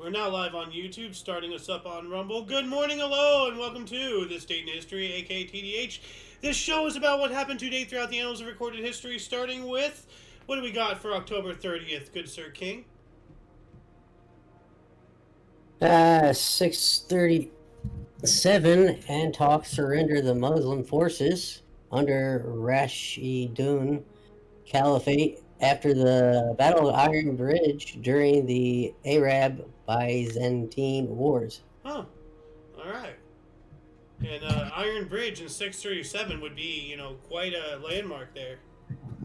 We're now live on YouTube, starting us up on Rumble. Good morning, hello, and welcome to This Date in History, aka TDH. This show is about what happened to date throughout the annals of recorded history, starting with, what do we got for October 30th, good Sir King? 637, Antioch surrendered the Muslim forces under Rashidun Caliphate after the Battle of Iron Bridge during the Arab-Byzantine Wars. Huh, alright. And Iron Bridge in 637 would be, quite a landmark there,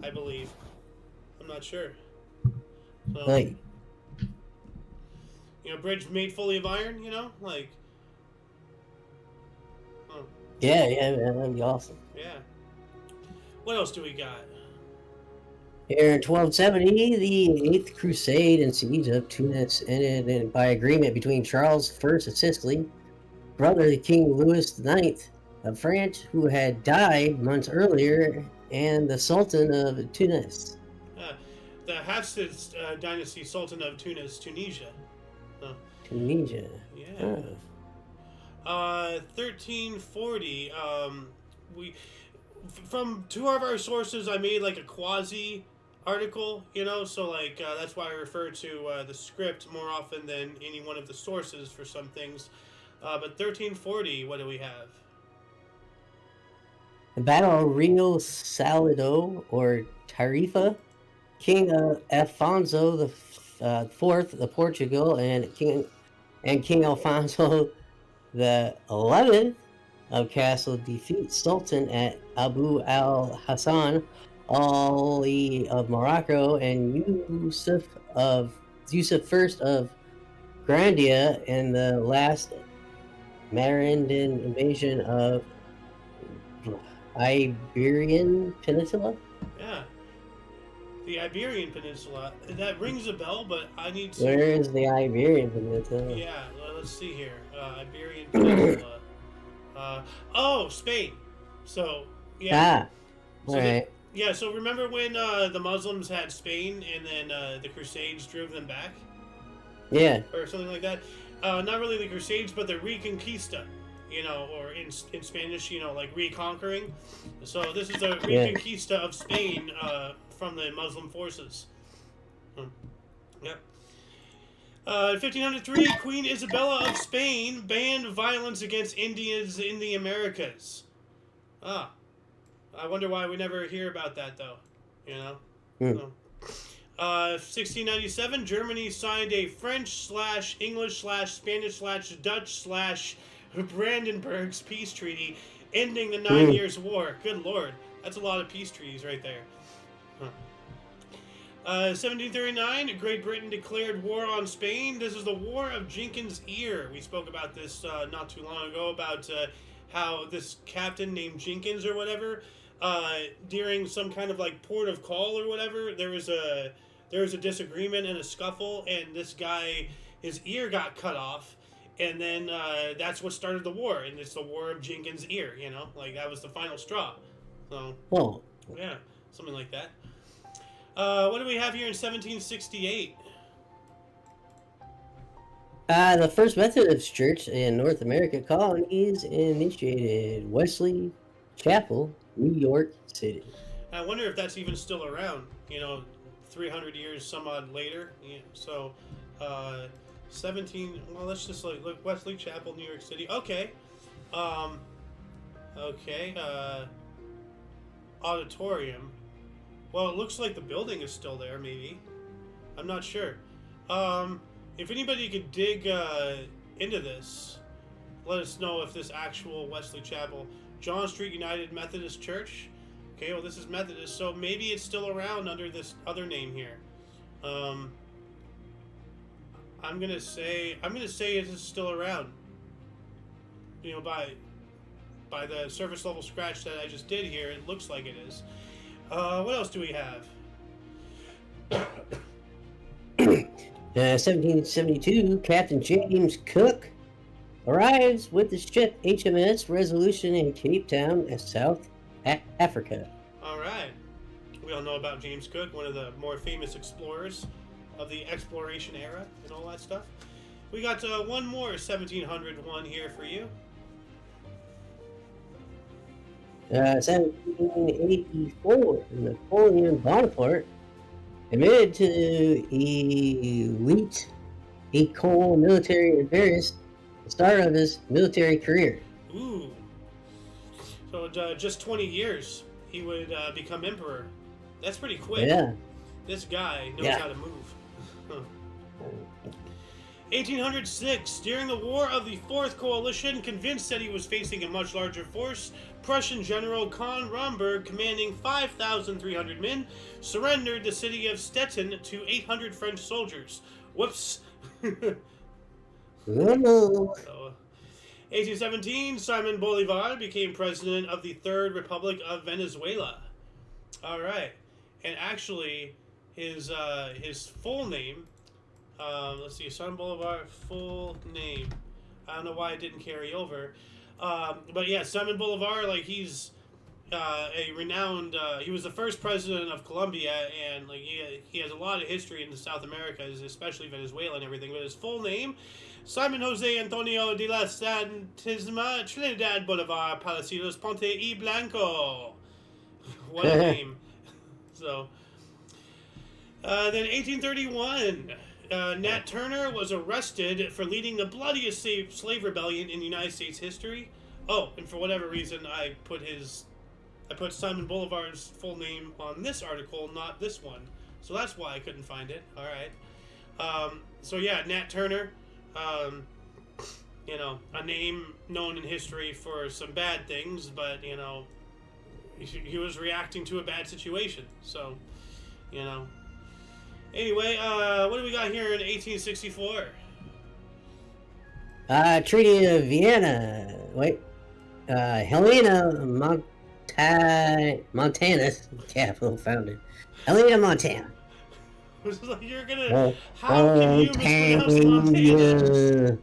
I believe. I'm not sure. So, Like, bridge made fully of iron, oh, yeah, that'd be awesome. yeah. What else do we got? Here in 1270, the Eighth Crusade and siege of Tunis ended by agreement between Charles I of Sicily, brother to King Louis IX of France, who had died months earlier, and the Sultan of Tunis. The Hafsid dynasty, Sultan of Tunisia. Tunisia. Yeah. 1340. From two of our sources, I made like a quasi article, so that's why I refer to the script more often than any one of the sources for some things. But 1340, what do we have? The Battle of Rio Salado, or Tarifa, King Alfonso the Fourth of Portugal and King Alfonso the 11th of Castle defeat Sultan at Abu al-Hassan Ali of Morocco and Yusuf I of Grandia in the last Marindan invasion of Iberian Peninsula. Yeah. The Iberian Peninsula. That rings a bell, but I need to... Where is the Iberian Peninsula? Yeah, let's see here. Iberian Peninsula. Spain. So, yeah. Alright. Yeah, so remember when the Muslims had Spain and then the Crusades drove them back? Yeah. Or something like that? Not really the Crusades, but the Reconquista. Or in Spanish, like reconquering. So this is the Reconquista of Spain from the Muslim forces. Yep. 1503, Queen Isabella of Spain banned violence against Indians in the Americas. I wonder why we never hear about that, though. 1697, Germany signed a French/English/Spanish/Dutch/Brandenburg's peace treaty, ending the 9 Years' War. Good lord, that's a lot of peace treaties right there. 1739, Great Britain declared war on Spain. This is the War of Jenkins' Ear. We spoke about this not too long ago, about how this captain named Jenkins or whatever, during some kind of like port of call or whatever, there was a disagreement and a scuffle, and this guy, his ear got cut off, and then that's what started the war, and it's the War of Jenkins' Ear, that was the final straw. So, yeah, something like that. What do we have here in 1768? The First Methodist Church in North America colonies initiated Wesley Chapel, New York City. I wonder if that's even still around, 300 years some odd later. Yeah, so, 17, well, let's just look, Wesley Chapel, New York City. Okay. Auditorium. Well, it looks like the building is still there, maybe. I'm not sure. If anybody could dig into this, let us know if this actual Wesley Chapel, John Street United Methodist Church. Okay, well, this is Methodist, so maybe it's still around under this other name here. I'm gonna say it is still around. By the surface level scratch that I just did here, it looks like it is. What else do we have? 1772, Captain James Cook arrives with the ship HMS Resolution in Cape Town, South Africa. All right. We all know about James Cook, one of the more famous explorers of the exploration era and all that stuff. We got one more 1700 one here for you. 1784, Napoleon Bonaparte admitted to elite École military in Paris, the start of his military career. Ooh. So just 20 years, he would become emperor. That's pretty quick. Yeah. This guy knows how to move. 1806, during the War of the Fourth Coalition, convinced that he was facing a much larger force, Prussian General von Romberg, commanding 5,300 men, surrendered the city of Stettin to 800 French soldiers. Whoops. Ooh. So, 1817, Simon Bolivar became president of the Third Republic of Venezuela. All right, and actually, his full name. Let's see, Simon Bolivar, full name. I don't know why it didn't carry over, but yeah, Simon Bolivar, like he's a renowned. He was the first president of Colombia, and like he has a lot of history in South America, especially Venezuela and everything. But his full name, Simon Jose Antonio de la Santisima Trinidad Bolivar Palacios Ponte y Blanco. What a name! So, then 1831. Nat Turner was arrested for leading the bloodiest slave rebellion in United States history. Oh, and for whatever reason, I put Simon Bolivar's full name on this article, not this one. So that's why I couldn't find it. All right. So yeah, Nat Turner, a name known in history for some bad things, but he was reacting to a bad situation. So, Anyway, what do we got here in 1864? Treaty of Vienna. Wait. Helena Montana's capital founded. Helena, Montana. You're gonna. How can you mispronounce Montana?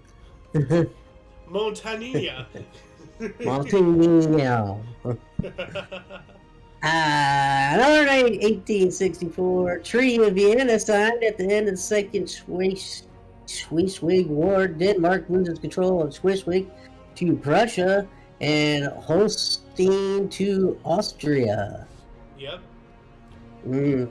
Montanilla. Montanilla. Another night, 1864, Treaty of Vienna signed at the end of the Second Schleswig War. Denmark loses control of Schleswig to Prussia and Holstein to Austria. Yep. We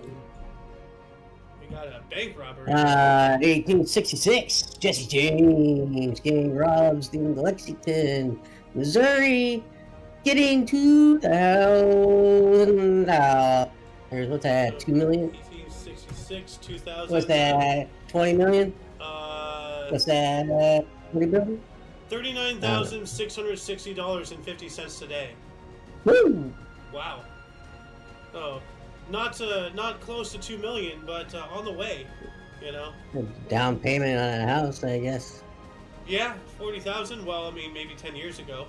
got a bank robbery. 1866, Jesse James gang robs the Lexington, Missouri, getting $2,000. What's that? 2 million? 1866, 2000. What's that? 20 million? What's that? 20 billion? $39,660.50 today. Woo! Wow. Oh, not close to 2 million, but on the way. Down payment on a house, I guess. Yeah, 40,000. Well, I mean, maybe 10 years ago.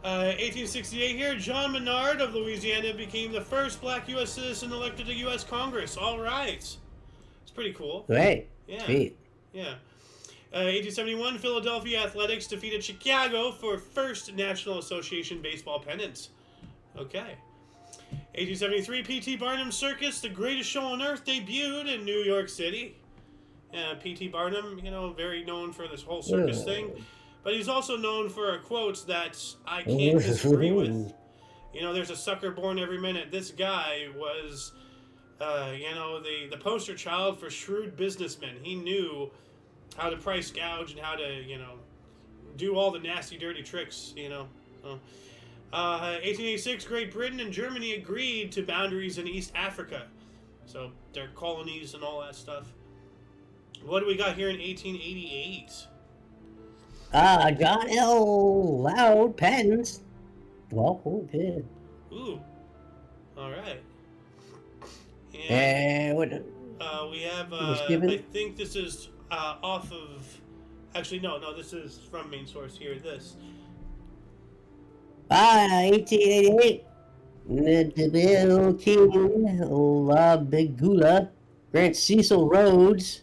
1868 here, John Menard of Louisiana became the first black U.S. citizen elected to U.S. Congress. All right. It's pretty cool. Great. Yeah. Sweet. Yeah. 1871, Philadelphia Athletics defeated Chicago for first National Association baseball pennant. Okay. 1873, P.T. Barnum's Circus, the greatest show on earth, debuted in New York City. P.T. Barnum, very known for this whole circus thing. But he's also known for quotes that I can't disagree with. There's a sucker born every minute. This guy was, the poster child for shrewd businessmen. He knew how to price gouge and how to, do all the nasty, dirty tricks, 1886, Great Britain and Germany agreed to boundaries in East Africa. So, their colonies and all that stuff. What do we got here in 1888? John L. Loud patents. Well, okay. Ooh. All right. And what? We have. I think this is off of. Actually, no. This is from main source here. This. 1888. Nabil King La Bigula grants Cecil Rhodes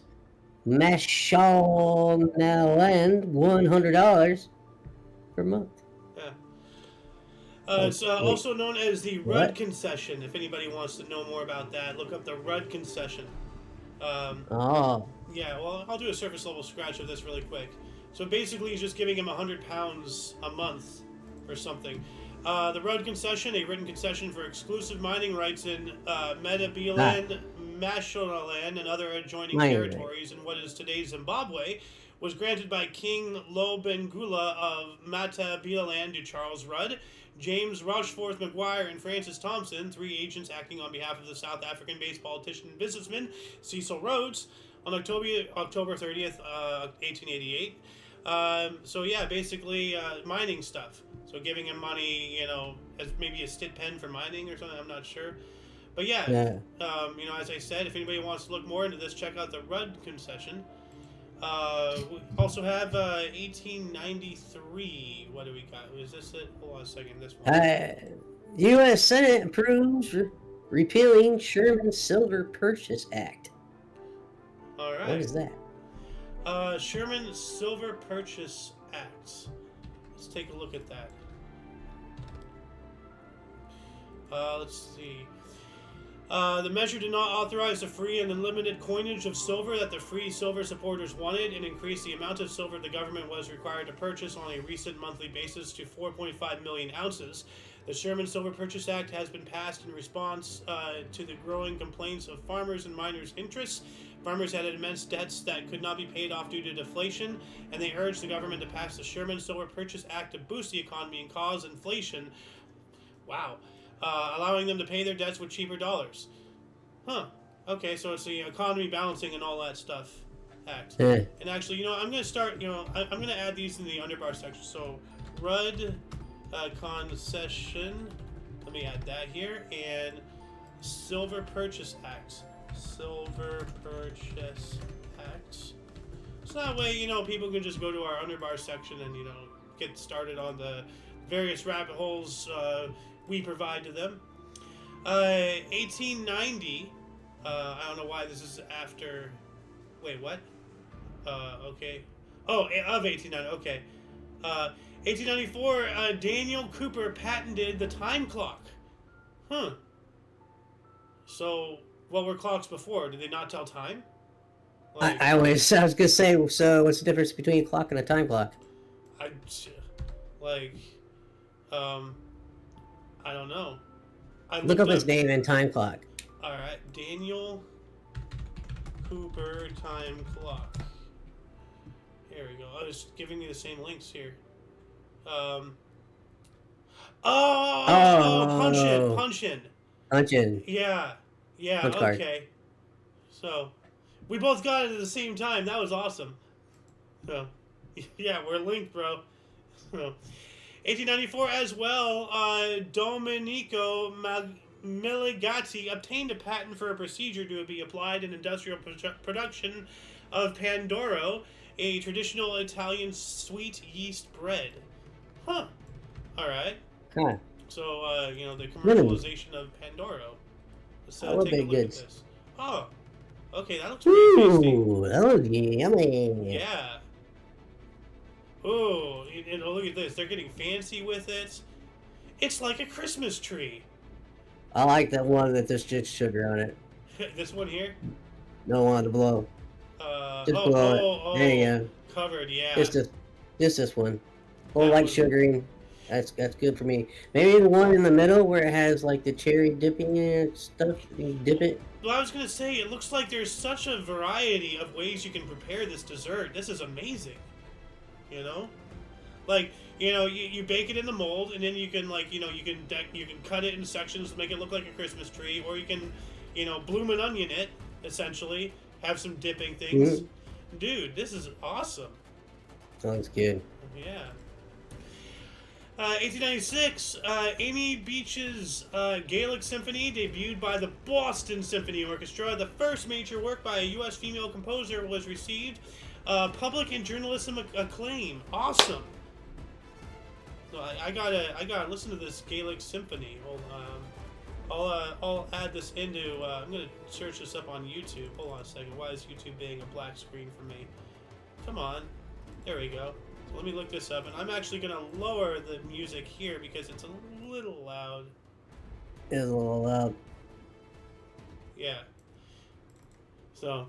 Mashonaland $100 per month. Yeah. It's also known as the Rudd Concession. If anybody wants to know more about that, look up the Rudd Concession. Yeah, well, I'll do a surface level scratch of this really quick. So basically, he's just giving him 100 pounds a month or something. The road concession, a written concession for exclusive mining rights in Metabilan, Mashonaland, and other adjoining territories in what is today's Zimbabwe, was granted by King Lobengula of Matabilaland to Charles Rudd, James Rochforth McGuire, and Francis Thompson, 3 agents acting on behalf of the South African-based politician and businessman Cecil Rhodes, on October 30th, 1888. So yeah, basically mining stuff. So giving him money, as maybe a stit pen for mining or something. I'm not sure, but yeah. As I said, if anybody wants to look more into this, check out the Rudd concession. We also have 1893. What do we got? Is this it? Hold on a second. This one. U.S. Senate approves repealing Sherman's Silver Purchase Act. All right. What is that? Sherman Silver Purchase Act. Let's take a look at that. Let's see. The measure did not authorize the free and unlimited coinage of silver that the free silver supporters wanted, and increased the amount of silver the government was required to purchase on a recent monthly basis to 4.5 million ounces. The Sherman Silver Purchase Act has been passed in response to the growing complaints of farmers and miners' interests. Farmers had immense debts that could not be paid off due to deflation, and they urged the government to pass the Sherman Silver Purchase Act to boost the economy and cause inflation. Wow. Allowing them to pay their debts with cheaper dollars. Huh. Okay, so it's the economy balancing and all that stuff act. Yeah. And actually, I'm going to start, I'm going to add these in the underbar section. So, Rudd concession. Let me add that here. And Silver Purchase Act. Silver Purchase Act. So that way, people can just go to our underbar section and, get started on the various rabbit holes we provide to them. 1890. I don't know why this is after. Wait, what? Okay. Oh, of 1890. Okay. 1894. Daniel Cooper patented the time clock. Huh. So, what were clocks before? Did they not tell time? I was gonna say. So, what's the difference between a clock and a time clock? I don't know. Look up his name and time clock. All right, Daniel Cooper time clock. Here we go. I was giving you the same links here. Punch in. Yeah. Punch card. Okay. So, we both got it at the same time. That was awesome. So, yeah, we're linked, bro. So, 1894 as well, Domenico Miligati obtained a patent for a procedure to be applied in industrial production of Pandoro, a traditional Italian sweet yeast bread. Huh. All right. Huh. So, the commercialization of Pandoro. Let's take a look at this. Oh, okay, that looks pretty tasty. Ooh, that looks yummy. Yeah. Oh, and look at this. They're getting fancy with it. It's like a Christmas tree. I like that one that there's just sugar on it. This one here? No one to blow. Just blow it. There you go. Covered, yeah. Just this one. Full light sugaring. That's good for me. Maybe the one in the middle where it has like the cherry dipping and stuff. You dip it. Well, I was gonna say, it looks like there's such a variety of ways you can prepare this dessert. This is amazing. Like, you bake it in the mold, and then you can, like, you can cut it in sections to make it look like a Christmas tree, or you can, bloom an onion it, essentially, have some dipping things. Mm-hmm. Dude, this is awesome. Sounds good. Yeah. 1896, Amy Beach's Gaelic Symphony, debuted by the Boston Symphony Orchestra. The first major work by a U.S. female composer was received public and journalism acclaim. Awesome. So I gotta listen to this Gaelic Symphony. I'll add this into. I'm gonna search this up on YouTube. Hold on a second. Why is YouTube being a black screen for me? Come on. There we go. So let me look this up, and I'm actually gonna lower the music here because it's a little loud. It's a little loud. Yeah. So,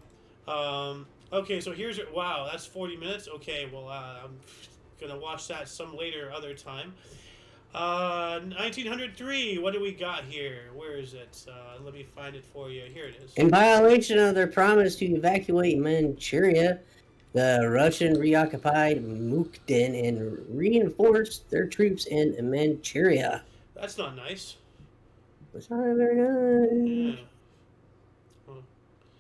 Okay, so here's your. Wow, that's 40 minutes. Okay, well, I'm gonna watch that some later, other time. 1903. What do we got here? Where is it? Let me find it for you. Here it is. In violation of their promise to evacuate Manchuria, the Russian reoccupied Mukden and reinforced their troops in Manchuria. That's not nice. It's not very nice. Yeah. Well,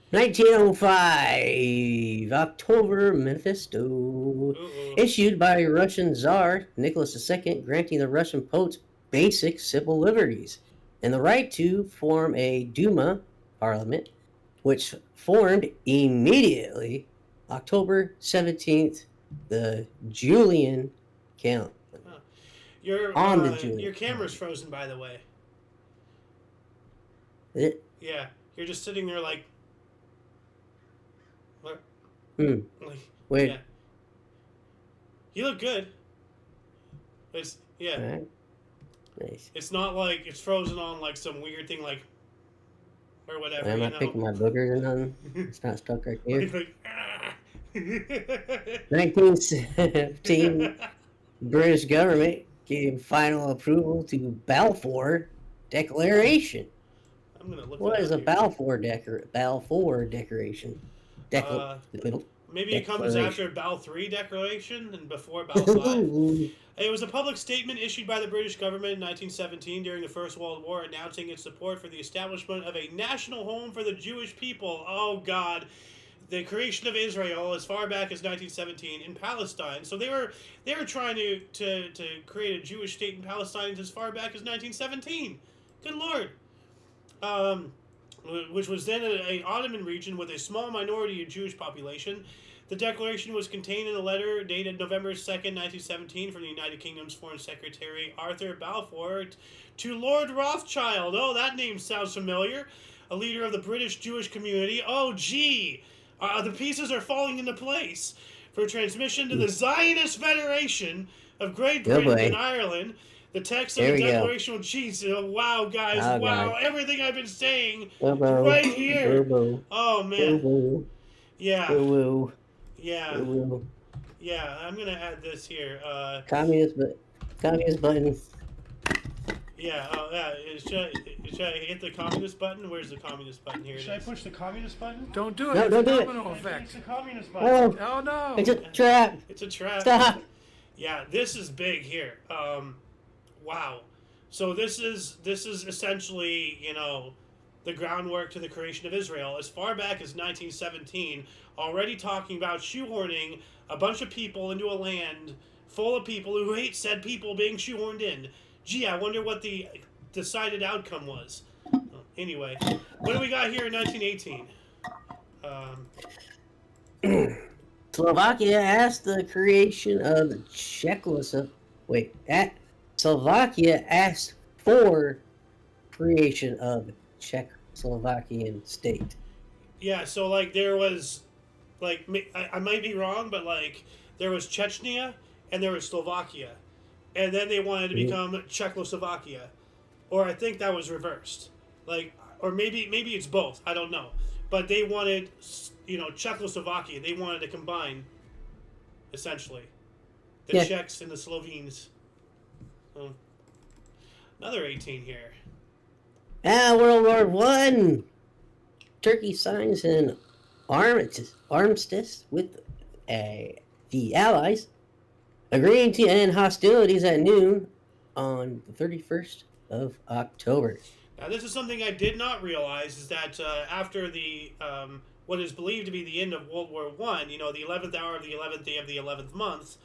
1905 October Manifesto uh-oh. issued by Russian Tsar Nicholas II, granting the Russian Popes basic civil liberties and the right to form a Duma parliament, which formed immediately October 17th, the Julian calendar. Huh. Your camera's frozen, by the way. It, Yeah, you're just sitting there like. What? hmm. Like, Wait. yeah. You look good. It's yeah. All right. Nice. It's not like it's frozen on like some weird thing like or whatever. I'm not picking my boogers or nothing. It's not stuck right here. Like, ah. 1917, British government gave final approval to Balfour Declaration. I'm gonna look. What is a here. Balfour Declaration? Maybe it comes after Bal 3 Declaration and before Bal 5. It was a public statement issued by the British government in 1917 during the First World War announcing its support for the establishment of a national home for the Jewish people. Oh, God. The creation of Israel as far back as 1917 in Palestine. So they were trying to create a Jewish state in Palestine as far back as 1917. Good Lord. Which was then an Ottoman region with a small minority of Jewish population. The declaration was contained in a letter dated November 2nd, 1917 from the United Kingdom's Foreign Secretary Arthur Balfour to Lord Rothschild. Oh, that name sounds familiar. A leader of the British Jewish community. Oh, gee. The pieces are falling into place. For transmission to the Zionist Federation of Great Britain and Ireland. The text of the declaration, jeez, wow, guys, wow, God. Everything I've been saying right here. Oh, man. Yeah. Yeah. Yeah, I'm going to add this here. Communist button. Yeah, should I hit the communist button? Where's the communist button here? Should I push the communist button? Don't do it. No, don't do it. It's the communist button. Oh, no. It's a trap. It's a trap. Stop. Yeah, this is big here. Wow. So this is essentially, the groundwork to the creation of Israel. As far back as 1917, already talking about shoehorning a bunch of people into a land full of people who hate said people being shoehorned in. Gee, I wonder what the decided outcome was. Anyway, what do we got here in 1918? Slovakia asked the creation of Czechoslovakia. Slovakia asked for creation of Czechoslovakian state. Yeah, so like there was, like I might be wrong, but like there was Chechnya and there was Slovakia, and then they wanted to become Czechoslovakia, or I think that was reversed, like, or maybe it's both. I don't know, but they wanted, Czechoslovakia. They wanted to combine, essentially, the Czechs and the Slovenes. Another 18 here. World War I. Turkey signs an armistice with the Allies, agreeing to end hostilities at noon on the 31st of October. Now, this is something I did not realize, is that after the what is believed to be the end of World War I, the 11th hour of the 11th day of the 11th month,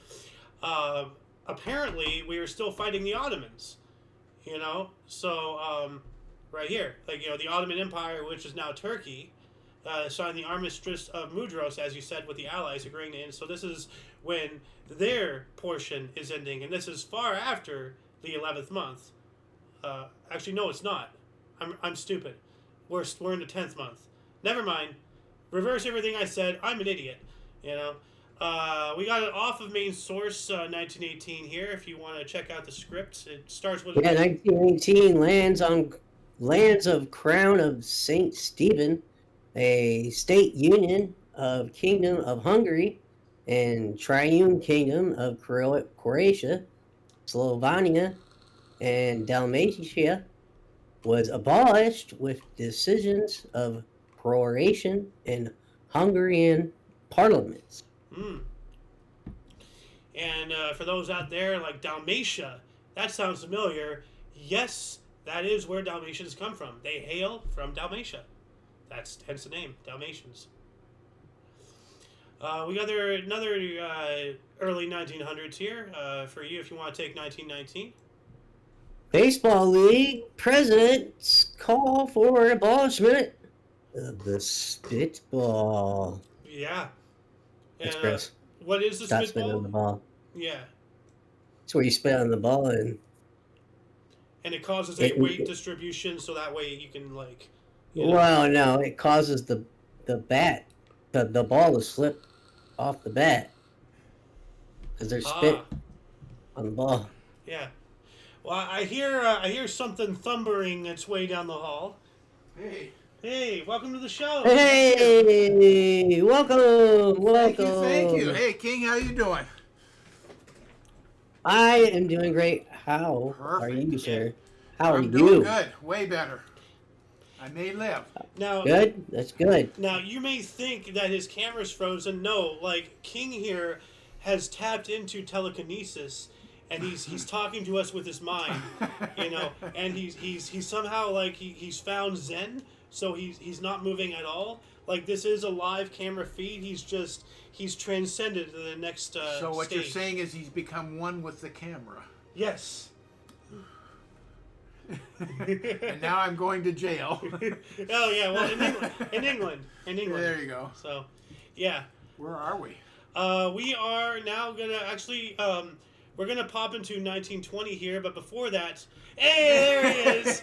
apparently we were still fighting the Ottomans, so right here, like, the Ottoman Empire, which is now Turkey, signed the Armistice of Mudros, as you said, with the Allies agreeing to end. So this is when their portion is ending, and this is far after the 11th month. Actually, no, it's not. I'm stupid. We're in the 10th month. Never mind. Reverse everything I said. I'm an idiot. We got it off of main source 1918 here. If you want to check out the script, it starts with 1918 lands of Crown of Saint Stephen, a state union of Kingdom of Hungary and Triune Kingdom of Croatia, Slovenia, and Dalmatia was abolished with decisions of Croatian and Hungarian parliaments. Hmm. And for those out there like Dalmatia, that sounds familiar. Yes, that is where Dalmatians come from. They hail from Dalmatia. That's hence the name, Dalmatians. We got another early 1900s here for you if you want to take 1919. Baseball League presidents call for abolishment of the spitball. Yeah. That's And gross. what is the Stop spitting on the spitball? ball. Yeah. It's where you spit on the ball and And it causes a weight distribution so that way you can like. Well, no, it causes the bat, the ball to slip off the bat because there's spit on the ball. Yeah. Well, I hear something thumbering its way down the hall. Hey. Hey, welcome to the show. Hey, welcome. Thank you. Hey, King, how you doing? I am doing great. How are you, sir? How are you? I'm doing good. Way better. I may live. Now, good. That's good. Now you may think that his camera's frozen. No, like King here has tapped into telekinesis, and he's talking to us with his mind, and he's somehow like he's found Zen, so he's not moving at all. Like this is a live camera feed. He's transcended to the next So what stage. you're saying is he's become one with the camera. Yes. And now I'm going to jail. Oh yeah, well in England. There you go. So, yeah. Where are we? We are now gonna actually we're gonna pop into 1920 here, but before that, hey, there he is.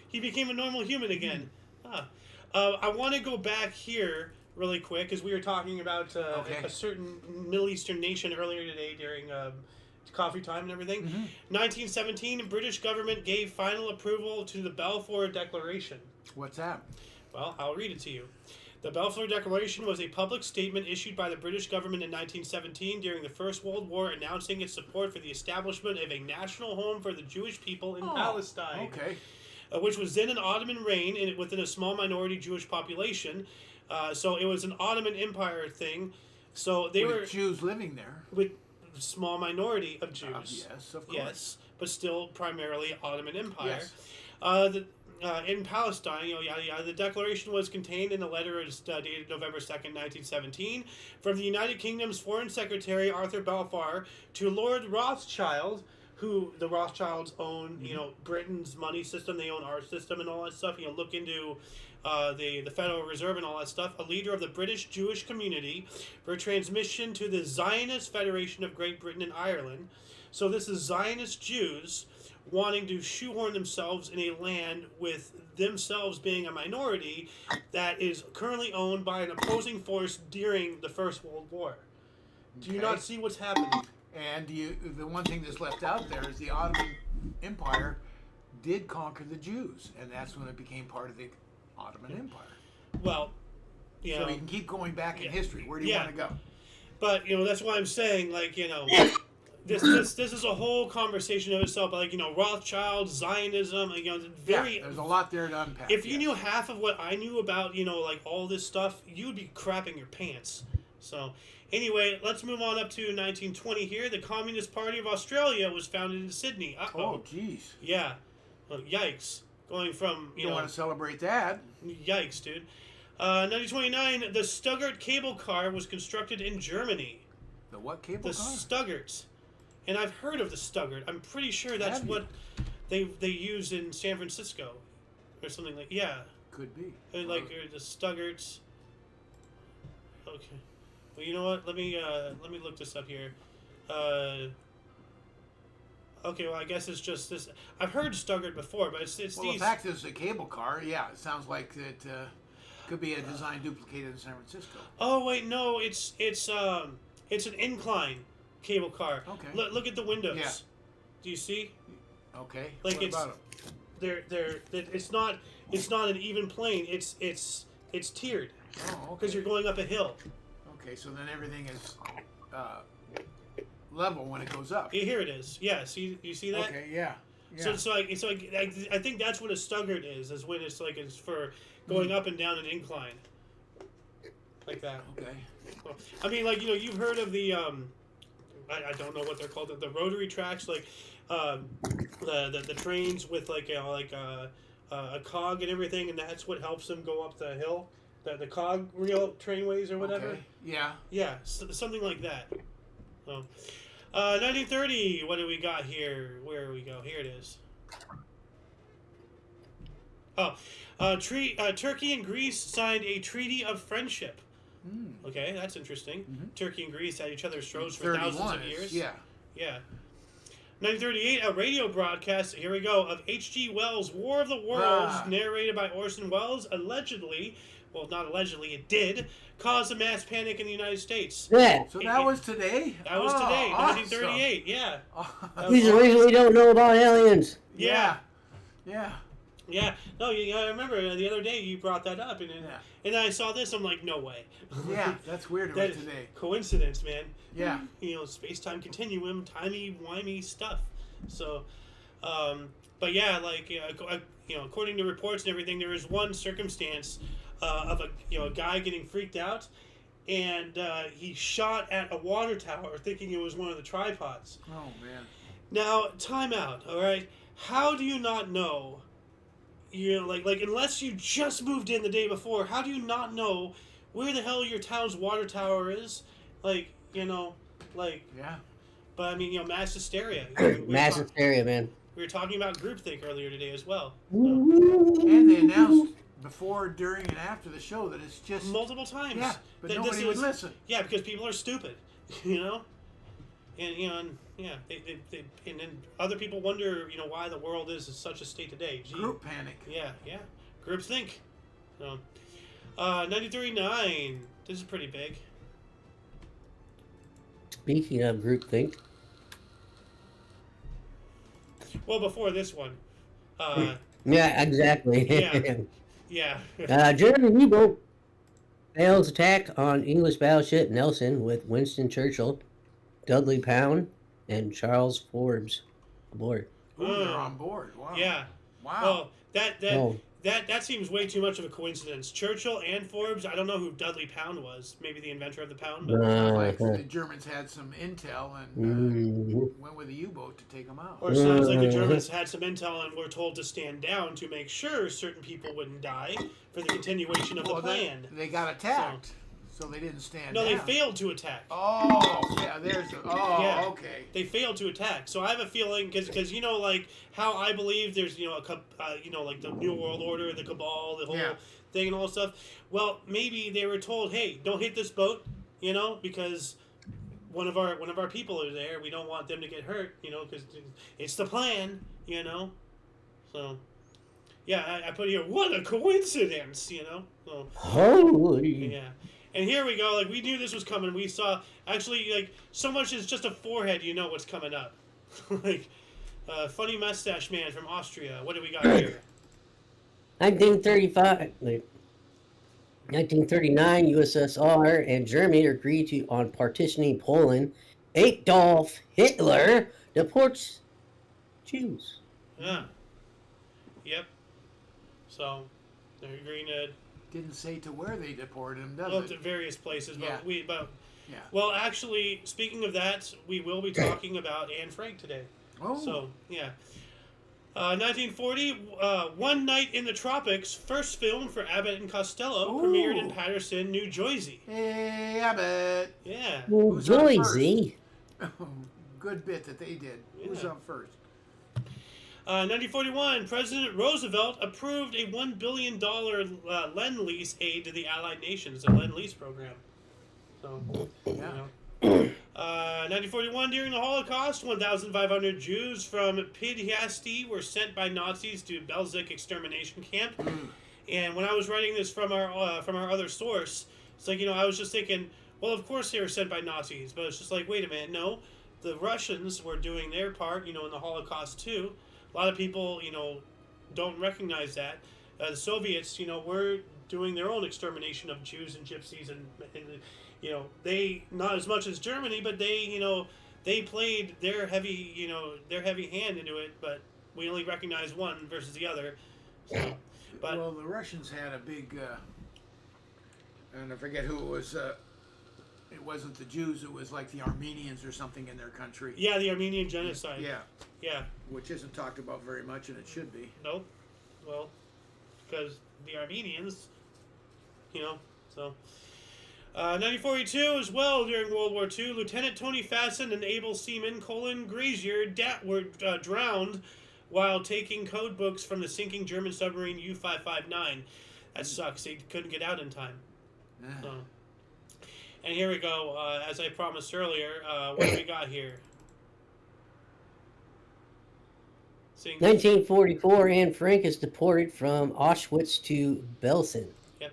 He became a normal human again. I want to go back here really quick because we were talking about a certain Middle Eastern nation earlier today during coffee time and everything. 1917, British government gave final approval to the Balfour Declaration. What's that? Well, I'll read it to you. The Balfour Declaration was a public statement issued by the British government in 1917 during the First World War announcing its support for the establishment of a national home for the Jewish people in Palestine. Okay. Which was then an Ottoman reign within a small minority Jewish population. So it was an Ottoman Empire thing. So they were Jews living there. With a small minority of Jews. Yes, of course. Yes, but still primarily Ottoman Empire. Yes. In Palestine, the declaration was contained in a letter dated November 2nd, 1917, from the United Kingdom's Foreign Secretary Arthur Balfour to Lord Rothschild, who the Rothschilds own, Britain's money system. They own our system and all that stuff. Look into the Federal Reserve and all that stuff. A leader of the British Jewish community for transmission to the Zionist Federation of Great Britain and Ireland. So this is Zionist Jews wanting to shoehorn themselves in a land with themselves being a minority that is currently owned by an opposing force during the First World War. Do you not see what's happening? And the one thing that's left out there is the Ottoman Empire did conquer the Jews, and that's when it became part of the Ottoman Empire. Well, so you can keep going back in history. Where do you want to go? But that's why I'm saying, this is a whole conversation of itself. But Rothschild, Zionism, there's a lot there to unpack. If you knew half of what I knew about, all this stuff, you'd be crapping your pants. So. Anyway, let's move on up to 1920 here. The Communist Party of Australia was founded in Sydney. Oh, jeez. Yeah. Well, yikes. Going from, you don't want to celebrate that. Yikes, dude. 1929, the Stuttgart cable car was constructed in Germany. The what cable car? The Stuttgart. And I've heard of the Stuttgart. I'm pretty sure that's what they use in San Francisco. Or something like, Could be. Or the Stuggarts. Okay. Well, you know what? Let me look this up here. Okay, well, I guess it's just this. I've heard Stuttgart before, but it's these. The fact is, a cable car. Yeah, it sounds like it could be a design duplicated in San Francisco. Oh wait, no, it's an incline cable car. Okay. Look at the windows. Yeah. Do you see? Okay. Like what about they're it's not an even plane. It's tiered. Oh, because okay. you're going up a hill. Okay, so then everything is level when it goes up. Here it is. Yeah, see, you see that? Okay, yeah. Yeah. So it's like I think that's what a stuggart is when it's like it's for going up and down an incline, like that. Okay. Well, I mean, like, you've heard of the I don't know what they're called, the rotary tracks, like the trains with like a cog and everything, and that's what helps them go up the hill. The cog reel trainways or whatever. Okay. Yeah. Yeah, something like that. So, 1930. What do we got here? Where do we go? Here it is. Oh, Turkey and Greece signed a treaty of friendship. Okay, that's interesting. Turkey and Greece at each other's throats for thousands of years. Yeah. Yeah. 1938, a radio broadcast, here we go, of H.G. Wells' War of the Worlds, narrated by Orson Welles, allegedly, well, not allegedly, it did, cause a mass panic in the United States. Yeah. So that was today? That was today, Awesome. 1938, yeah. We originally don't know about aliens. Yeah. Yeah. Yeah. No, I remember the other day you brought that up, and I saw this, I'm like, no way. Yeah, that's weird That today. coincidence, man. Yeah. Space-time continuum, timey-wimey stuff. So, but yeah, like, according to reports and everything, there was one circumstance of a guy getting freaked out, and he shot at a water tower thinking it was one of the tripods. Oh, man. Now, time out, all right? How do you not know? Like unless you just moved in the day before, how do you not know where the hell your town's water tower is? Yeah. But I mean, mass hysteria. Mass hysteria, man. We were talking about groupthink earlier today as well. And they announced before, during, and after the show that it's just Multiple times. Yeah, but that nobody would listen. Yeah, because people are stupid, and yeah, and then other people wonder, why the world is in such a state today. Gee. Group panic. Yeah, groupthink. So, 1939. This is pretty big. Speaking of groupthink. Well, before this one. Yeah, exactly. Yeah. German U-boat fails attack on English battleship Nelson with Winston Churchill, Dudley Pound, and Charles Forbes aboard. Ooh, they're on board. Wow. Yeah. Wow. Well, that seems way too much of a coincidence. Churchill and Forbes. I don't know who Dudley Pound was. Maybe the inventor of the pound. But Like the Germans had some intel and went with a U-boat to take them out. or sounds like the Germans had some intel and were told to stand down to make sure certain people wouldn't die for the continuation of the plan. They got attacked, so they didn't stand No, down. they failed to attack. Oh, yeah, Yeah. okay. They failed to attack. So I have a feeling, because like how I believe there's like the New World Order, the Cabal, the whole thing and all that stuff. Well, maybe they were told, hey, don't hit this boat, because one of our people are there. We don't want them to get hurt, because it's the plan, So yeah, I put here, what a coincidence, So, Holy. yeah. And here we go. Like, we knew this was coming. We saw, actually, like, so much as just a forehead, you know what's coming up. Like, funny mustache man from Austria. What do we got here? 1939, USSR and Germany agreed on partitioning Poland. Adolf Hitler deports Jews. Yeah. Yep. So, they're agreeing to... Didn't say to where they deported him, Well, does to it? various places, but Yeah. Yeah. Well, actually, speaking of that, we will be talking about Anne Frank today. Oh. So, yeah. 1940, One Night in the Tropics, first film for Abbott and Costello, premiered in Paterson, New Jersey. Hey, Abbott. Yeah. Who's on Joyzy. Good bit that they did. Who's Yeah. on first? 1941, President Roosevelt approved a $1 billion Lend-Lease aid to the Allied nations, the Lend-Lease program. So, Yeah. 1941, during the Holocaust, 1,500 Jews from Pidiasti were sent by Nazis to Belzec extermination camp. And when I was writing this from our other source, it's like, I was just thinking, well, of course they were sent by Nazis, but it's just like, wait a minute, no, the Russians were doing their part, in the Holocaust too. A lot of people, don't recognize that. The Soviets, were doing their own extermination of Jews and Gypsies, and you know, they, not as much as Germany, but they, you know, they played their heavy, you know, their heavy hand into it, but we only recognize one versus the other. So, but well, the Russians had a big, and I forget who it was. It wasn't the Jews. It was like the Armenians or something in their country. yeah, the Armenian genocide. Yeah, Yeah. which isn't talked about very much, and it should be. Nope. Well, because the Armenians, you know, so. 1942 as well, during World War II, Lieutenant Tony Fasten and able seaman Colin Grazier were drowned while taking code books from the sinking German submarine U-559. That sucks. They couldn't get out in time. So. And here we go. As I promised earlier, what do we got here? 1944, Anne Frank is deported from Auschwitz to Belsen. Yep.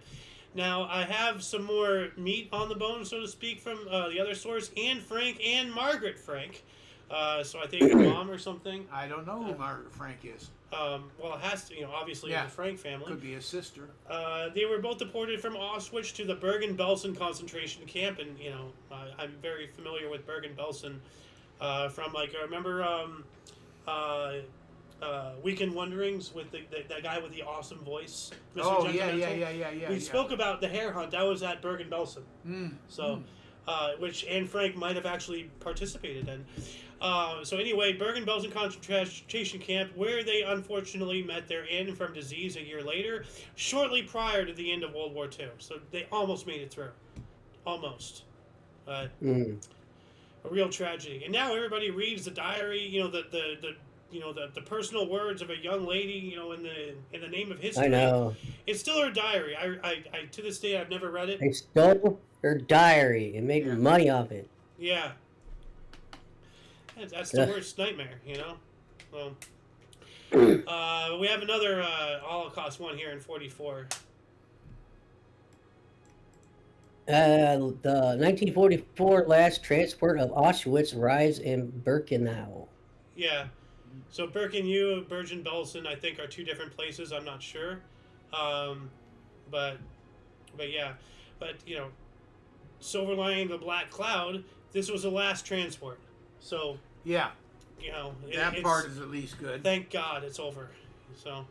Now, I have some more meat on the bone, so to speak, from the other source. Anne Frank and Margaret Frank. So I think her mom or something. I don't know who Margaret Frank is. Well, it has to, you know, obviously the Frank family. Could be his sister. They were both deported from Auschwitz to the Bergen-Belsen concentration camp, and, you know, I'm very familiar with Bergen-Belsen from, like, I remember Weekend Wanderings with that guy with the awesome voice. Mr. Oh, yeah. We spoke about the hare hunt. That was at Bergen-Belsen. Which Anne Frank might have actually participated in. So anyway, Bergen-Belsen concentration camp, where they unfortunately met their end from disease a year later, shortly prior to the end of World War II. So they almost made it through. Almost. A real tragedy. And now everybody reads the diary, you know, the personal words of a young lady, you know, in the name of history. I know. It's still her diary. I to this day I've never read it. They stole her diary and made money off it. Yeah. That's the worst nightmare, you know. Well, we have another Holocaust one here in 44. The 1944 last transport of Auschwitz arrives in Birkenau. Yeah. So Birkenau, Bergen-Belsen, I think, are two different places. I'm not sure. But yeah. But, you know, silver lining the black cloud, this was the last transport. So, yeah, you know, that part is at least good. Thank God it's over. So,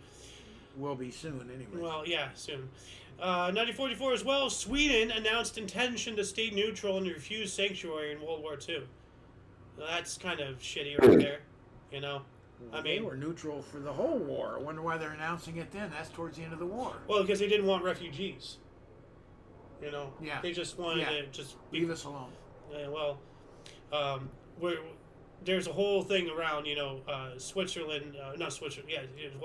will be soon anyway. Well, yeah, soon. 1944 as well, Sweden announced intention to stay neutral and refuse sanctuary in World War II. That's kind of shitty right there, you know. Well, they were neutral for the whole war. I wonder why they're announcing it then. That's towards the end of the war. Well, because they didn't want refugees. You know. Yeah. They just wanted to just leave us alone. Well, there's a whole thing around, you know, Switzerland, not Switzerland,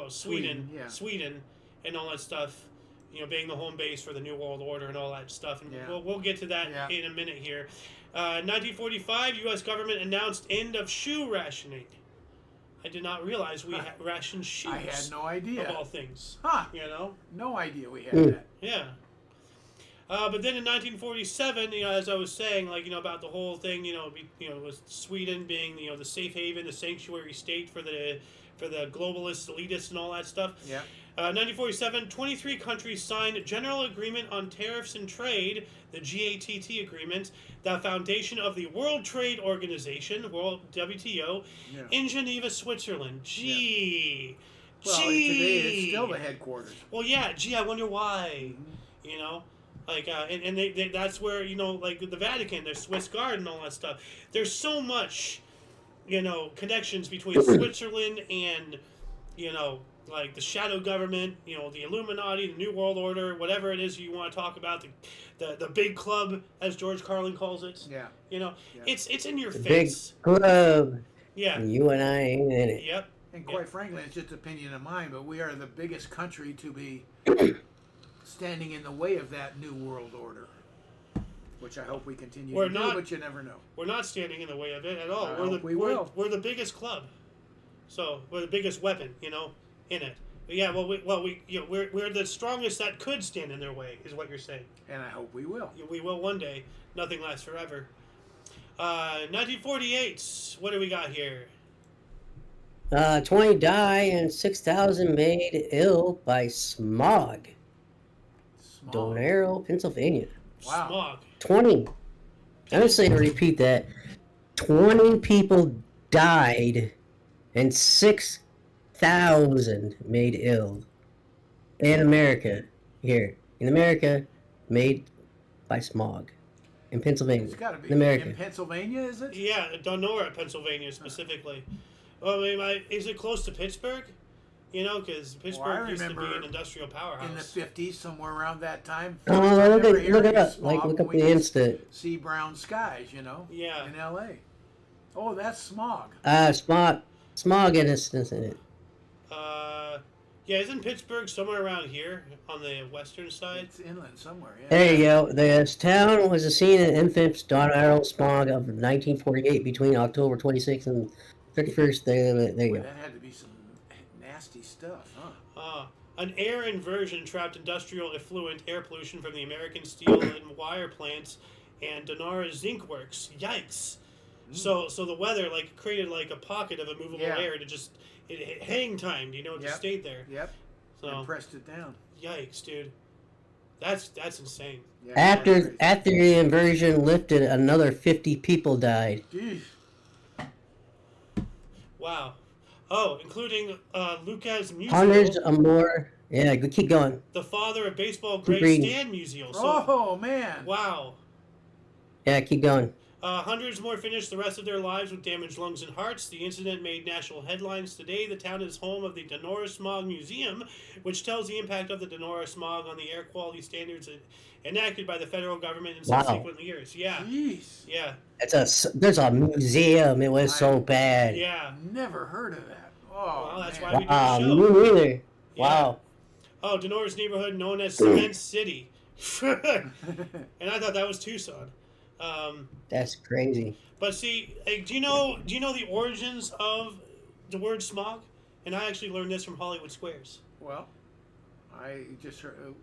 Sweden, Sweden, and all that stuff, you know, being the home base for the New World Order and all that stuff, and we'll get to that in a minute here. 1945, U.S. government announced end of shoe rationing. I did not realize we rationed shoes. I had no idea. Of all things. Huh. You know? No idea we had that. Yeah. But then in 1947, you know, as I was saying, like, you know, about the whole thing, you know, with Sweden being, you know, the safe haven, the sanctuary state for the globalists, elitists, and all that stuff. Yeah. 1947, 23 countries signed a General Agreement on Tariffs and Trade, the GATT agreement, the foundation of the World Trade Organization, World WTO, in Geneva, Switzerland. Gee. Well, today it's still the headquarters. Well, yeah. Gee, I wonder why. You know. Like, and they that's where, you know, like the Vatican, there's Swiss Guard and all that stuff. There's so much, you know, connections between Switzerland and, you know, like the shadow government, you know, the Illuminati, the New World Order, whatever it is you want to talk about, the big club, as George Carlin calls it. Yeah. You know, it's in your the face. Big club. Yeah. And you and I ain't in it. Yep. And quite frankly, it's just an opinion of mine, but we are the biggest country to be standing in the way of that New World Order, which I hope we continue to do, but you never know. We're not standing in the way of it at all. We're the biggest club, so we're the biggest weapon, you know, in it. But yeah, we're the strongest that could stand in their way, is what you're saying. And I hope we will. We will one day. Nothing lasts forever. 1948. What do we got here? 20 die and 6,000 made ill by smog. Smog. Donero, Pennsylvania. Wow. Smog. 20. I'm just saying to repeat that. 20 people died and 6,000 made ill in America. Here. In America, made by smog. In Pennsylvania. It's got to be in America. in Pennsylvania, is it? Yeah, Donora, Pennsylvania specifically. Well, I mean, is it close to Pittsburgh? You know, because Pittsburgh used to be an industrial powerhouse. In the 50s, somewhere around that time. Oh, look it up. Like, look up the instant. See brown skies, you know? Yeah. In L.A. Oh, that's smog. Smog innocence in it. Yeah, isn't Pittsburgh somewhere around here on the western side? It's inland somewhere, yeah. There you go. This town was the scene of infamous Donero smog of 1948 between October 26th and 31st. There you go. That had to be some nasty stuff, huh? An air inversion trapped industrial effluent air pollution from the American steel and wire plants and Donora Zinc Works. Yikes! So the weather created a pocket of a movable air to just it hang timed. You know, it just stayed there. Yep. So and pressed it down. Yikes, dude! That's insane. Yeah, after the inversion lifted, another 50 people died. Jeez. Wow. Oh, including Lucas Musial. Hundreds of more. Yeah, keep going. The father of baseball great Stan Musial. So, oh, man. Wow. Yeah, keep going. Hundreds more finished the rest of their lives with damaged lungs and hearts. The incident made national headlines today. The town is home of the Donora Smog Museum, which tells the impact of the Donora smog on the air quality standards enacted by the federal government in subsequent years. Yeah. Jeez. Yeah. There's a museum. It was so bad. Yeah. Never heard of that. Oh, well, that's man. why we do the show. Me neither. Yeah. Wow. Oh, Donora's neighborhood known as Cement City. And I thought that was Tucson. That's crazy. But see, do you know the origins of the word smog? And I actually learned this from Hollywood Squares. Well, I just heard.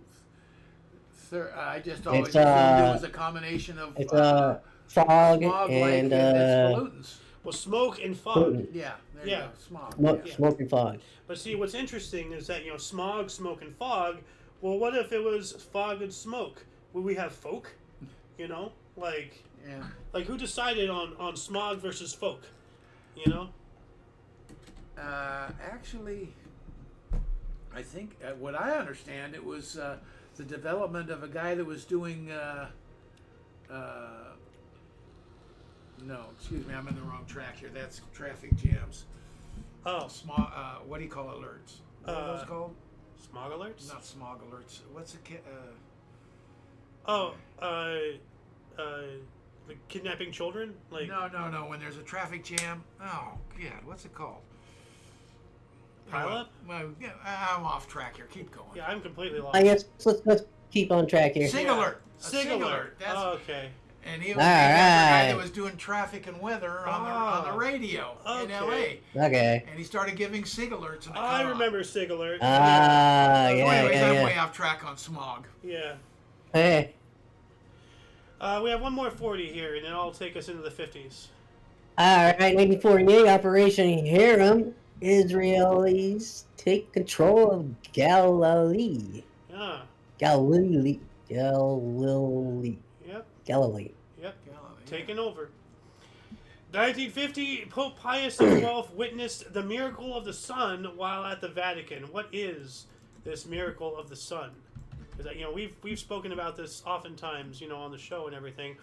I just always assumed it was a combination of fog smog and pollutants. Well, smoke and fog. Yeah, there you go. Smog. Smoke and fog. But see, what's interesting is that smog, smoke, and fog. Well, what if it was fog and smoke? Would we have folk? You know, like who decided on smog versus folk? You know. Actually, I think what I understand it was the development of a guy that was doing. No, excuse me, I'm in the wrong track here. That's traffic jams. Oh, smog. What do you call alerts? What are those called? Smog alerts? Not smog alerts. What's a the kidnapping children? No. When there's a traffic jam. Oh God, what's it called? Pile up? Well, yeah, I'm off track here. Keep going. Yeah, I'm completely lost. I guess let's keep on track here. Sig alert. Sig alert. Oh, okay. And he was the guy that was doing traffic and weather on the radio in L.A. Okay. And he started giving sig alerts in the car. I remember sig alert. Anyways, I'm way off track on smog. Yeah. Hey. We have one more 40 here, and then I'll take us into the 50s. All right, 1948, Operation Harem. Israelis take control of Galilee. Ah. Galilee. Yep. Galilee. Taken over. 1950, Pope Pius XII witnessed the miracle of the sun while at the Vatican. What is this miracle of the sun? Because we've spoken about this oftentimes, on the show and everything.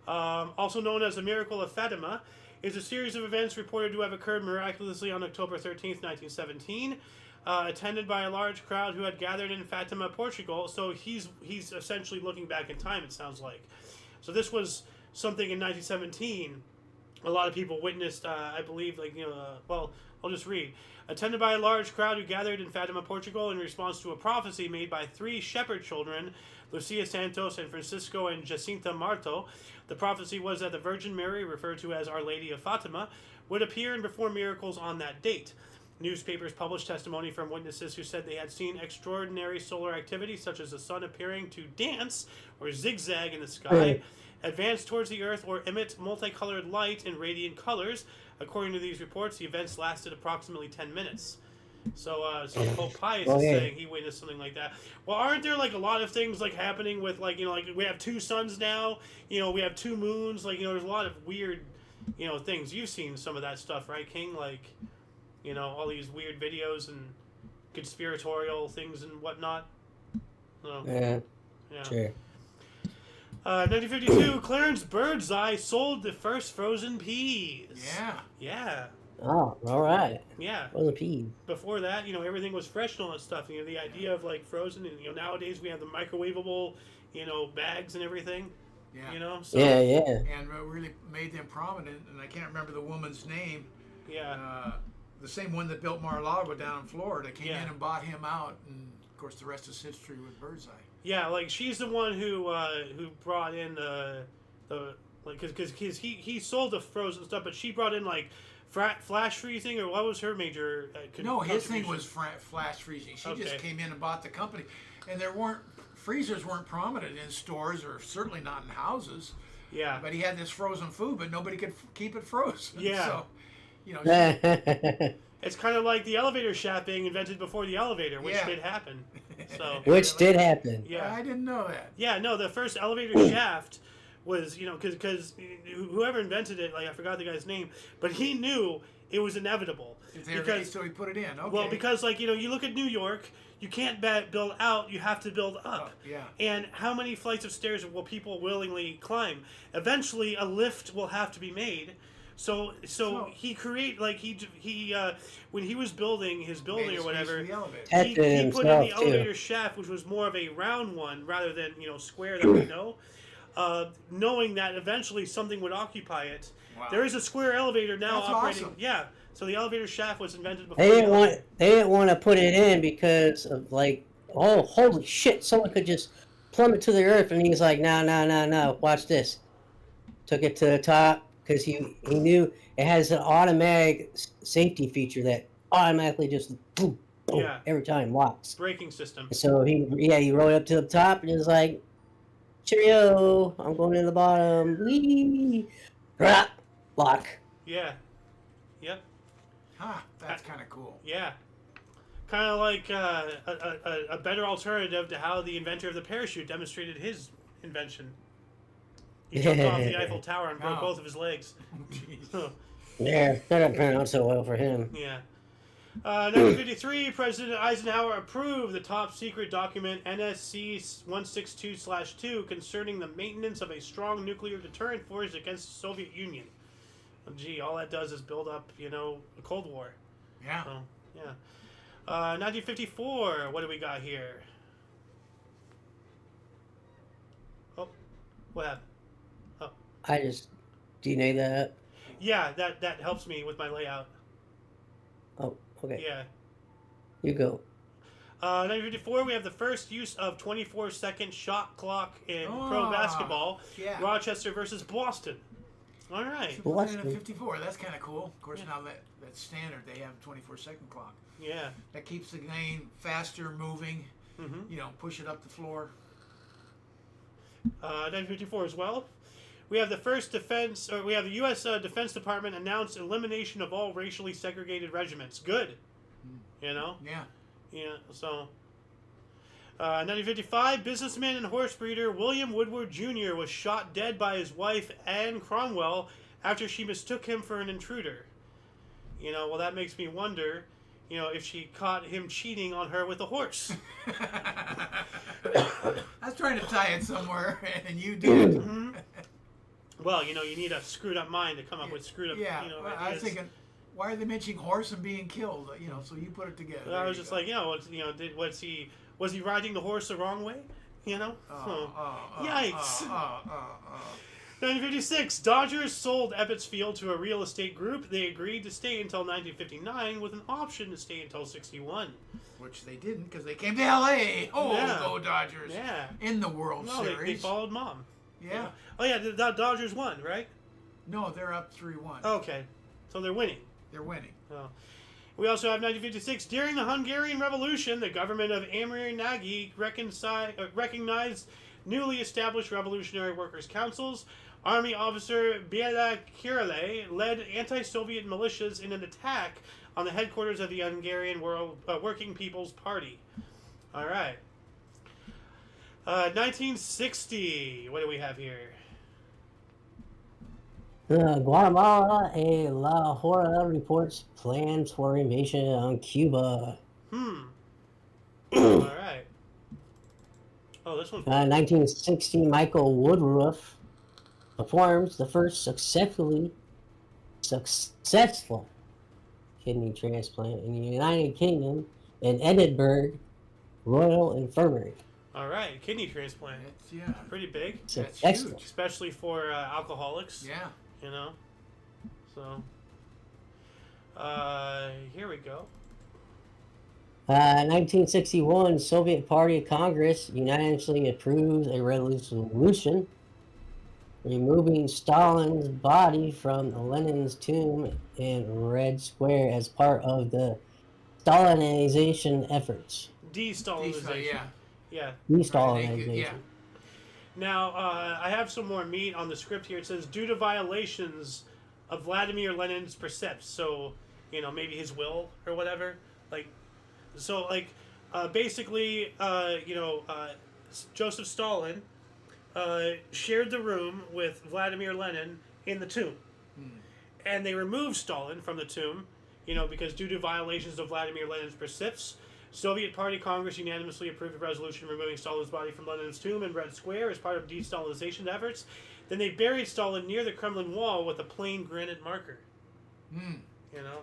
Also known as the miracle of Fatima, is a series of events reported to have occurred miraculously on October 13th, 1917. Attended by a large crowd who had gathered in Fatima, Portugal. So he's essentially looking back in time, it sounds like. So this was something in 1917. A lot of people witnessed, I believe, well, I'll just read. Attended by a large crowd who gathered in Fatima, Portugal in response to a prophecy made by 3 shepherd children, Lucia Santos and Francisco and Jacinta Marto. The prophecy was that the Virgin Mary, referred to as Our Lady of Fatima, would appear and perform miracles on that date. Newspapers published testimony from witnesses who said they had seen extraordinary solar activity, such as the sun appearing to dance or zigzag in the sky, advance towards the earth, or emit multicolored light in radiant colors. According to these reports, the events lasted approximately 10 minutes. So Pope Pius Oh, is yeah. saying he witnessed something like that. Well, aren't there like a lot of things like happening with like like we have two suns now. We have two moons. Like there's a lot of weird things. You've seen some of that stuff, right, King? Like all these weird videos and conspiratorial things and whatnot. So, Yeah, yeah. sure. 1952, Clarence Birdseye sold the first frozen peas. Yeah. Yeah. Oh, all right. Yeah. Wasn't pee. Before that, everything was fresh and all that stuff. The idea of like frozen, and nowadays we have the microwavable, bags and everything. Yeah. So, Yeah. And really made them prominent. And I can't remember the woman's name. Yeah. The same one that built Mar-a-Lago down in Florida came Yeah. in and bought him out, and of course the rest is history with Birdseye. Yeah, like she's the one who brought in the because he sold the frozen stuff, but she brought in like flash freezing, or what was her major? No, his thing was flash freezing. She just Okay. came in and bought the company, and freezers weren't prominent in stores, or certainly not in houses. Yeah. But he had this frozen food, but nobody could keep it frozen. Yeah. So, It's kind of like the elevator shaft being invented before the elevator, which Yeah. did happen. So Which did happen. yeah. I didn't know that. Yeah, no, the first elevator shaft was, because whoever invented it, like I forgot the guy's name, but he knew it was inevitable. So he put it in. Okay. Well, because like you look at New York, you can't build out, you have to build up. Yeah. And how many flights of stairs will people willingly climb? Eventually, a lift will have to be made. So he when he was building his building or whatever, he put in the elevator shaft, which was more of a round one rather than square that we know, knowing that eventually something would occupy it. Wow. There is a square elevator now That's operating. awesome. Yeah, so the elevator shaft was invented before. They didn't want to put it in because of like, oh holy shit, someone could just plummet to the earth, and he's like, no, watch this. Took it to the top. Because he knew it has an automatic safety feature that automatically just boom, every time locks. Braking system. So he rode up to the top and he was like, cheerio, I'm going to the bottom. Whee! Lock. Yeah. Yep. That's kind of cool. Yeah. Kind of like a better alternative to how the inventor of the parachute demonstrated his invention. He jumped off the Eiffel Tower and broke both of his legs. Yeah, that didn't turn out so well for him. Yeah. 1953, President Eisenhower approved the top secret document NSC 162/2 concerning the maintenance of a strong nuclear deterrent force against the Soviet Union. Well, gee, all that does is build up, a Cold War. Yeah. So, yeah. 1954, what do we got here? Oh, what happened? I just denade that up. Yeah, that helps me with my layout. Oh, okay. Yeah. You go. 1954, we have the first use of 24-second shot clock in pro basketball. Yeah. Rochester versus Boston. All right. So put it in a 54. That's kind of cool. Of course, now that's standard. They have a 24-second clock. Yeah. That keeps the game faster moving. Mm-hmm. Push it up the floor. 1954 as well. We have the U.S. Defense Department announced elimination of all racially segregated regiments. Good. Yeah. Yeah, so... 1955, businessman and horse breeder William Woodward Jr. was shot dead by his wife, Anne Cromwell, after she mistook him for an intruder. Well, that makes me wonder, if she caught him cheating on her with a horse. I was trying to tie it somewhere, and you did. Mm-hmm. Well, you need a screwed up mind to come up with screwed up, well, I was thinking, why are they mentioning horse and being killed? So you put it together. Well, I was just like, was he riding the horse the wrong way? Yikes. 1956, Dodgers sold Ebbets Field to a real estate group. They agreed to stay until 1959 with an option to stay until 61. Which they didn't because they came to L.A. Oh, Yeah. go Dodgers. Yeah. In the World Series. They followed Mom. Yeah. Oh, yeah, the Dodgers won, right? No, they're up 3-1. Okay. So they're winning. They're winning. Oh. We also have 1956. During the Hungarian Revolution, the government of Amir Nagy recognized newly established revolutionary workers' councils. Army officer Biela Kirale led anti-Soviet militias in an attack on the headquarters of the Hungarian Working People's Party. All right. 1960. What do we have here? Guatemala and La Hora reports plans for invasion on Cuba. All right. Oh, this one's 1960, Michael Woodruff performs the first successful kidney transplant in the United Kingdom in Edinburgh Royal Infirmary. all right. Kidney transplant. Yeah. Pretty big, That's Excellent. huge. especially for alcoholics. Yeah. You know. So. Here we go. 1961, Soviet Party Congress unanimously approves a resolution removing Stalin's body from Lenin's tomb in Red Square as part of the Stalinization efforts. De-Stalinization. Yeah. De-Stalinization. Yeah. Now, I have some more meat on the script here. It says, due to violations of Vladimir Lenin's precepts. So, maybe his will or whatever. Basically, Joseph Stalin shared the room with Vladimir Lenin in the tomb. And they removed Stalin from the tomb, because due to violations of Vladimir Lenin's precepts, Soviet Party Congress unanimously approved a resolution removing Stalin's body from Lenin's tomb in Red Square as part of de-Stalinization efforts. Then they buried Stalin near the Kremlin wall with a plain granite marker.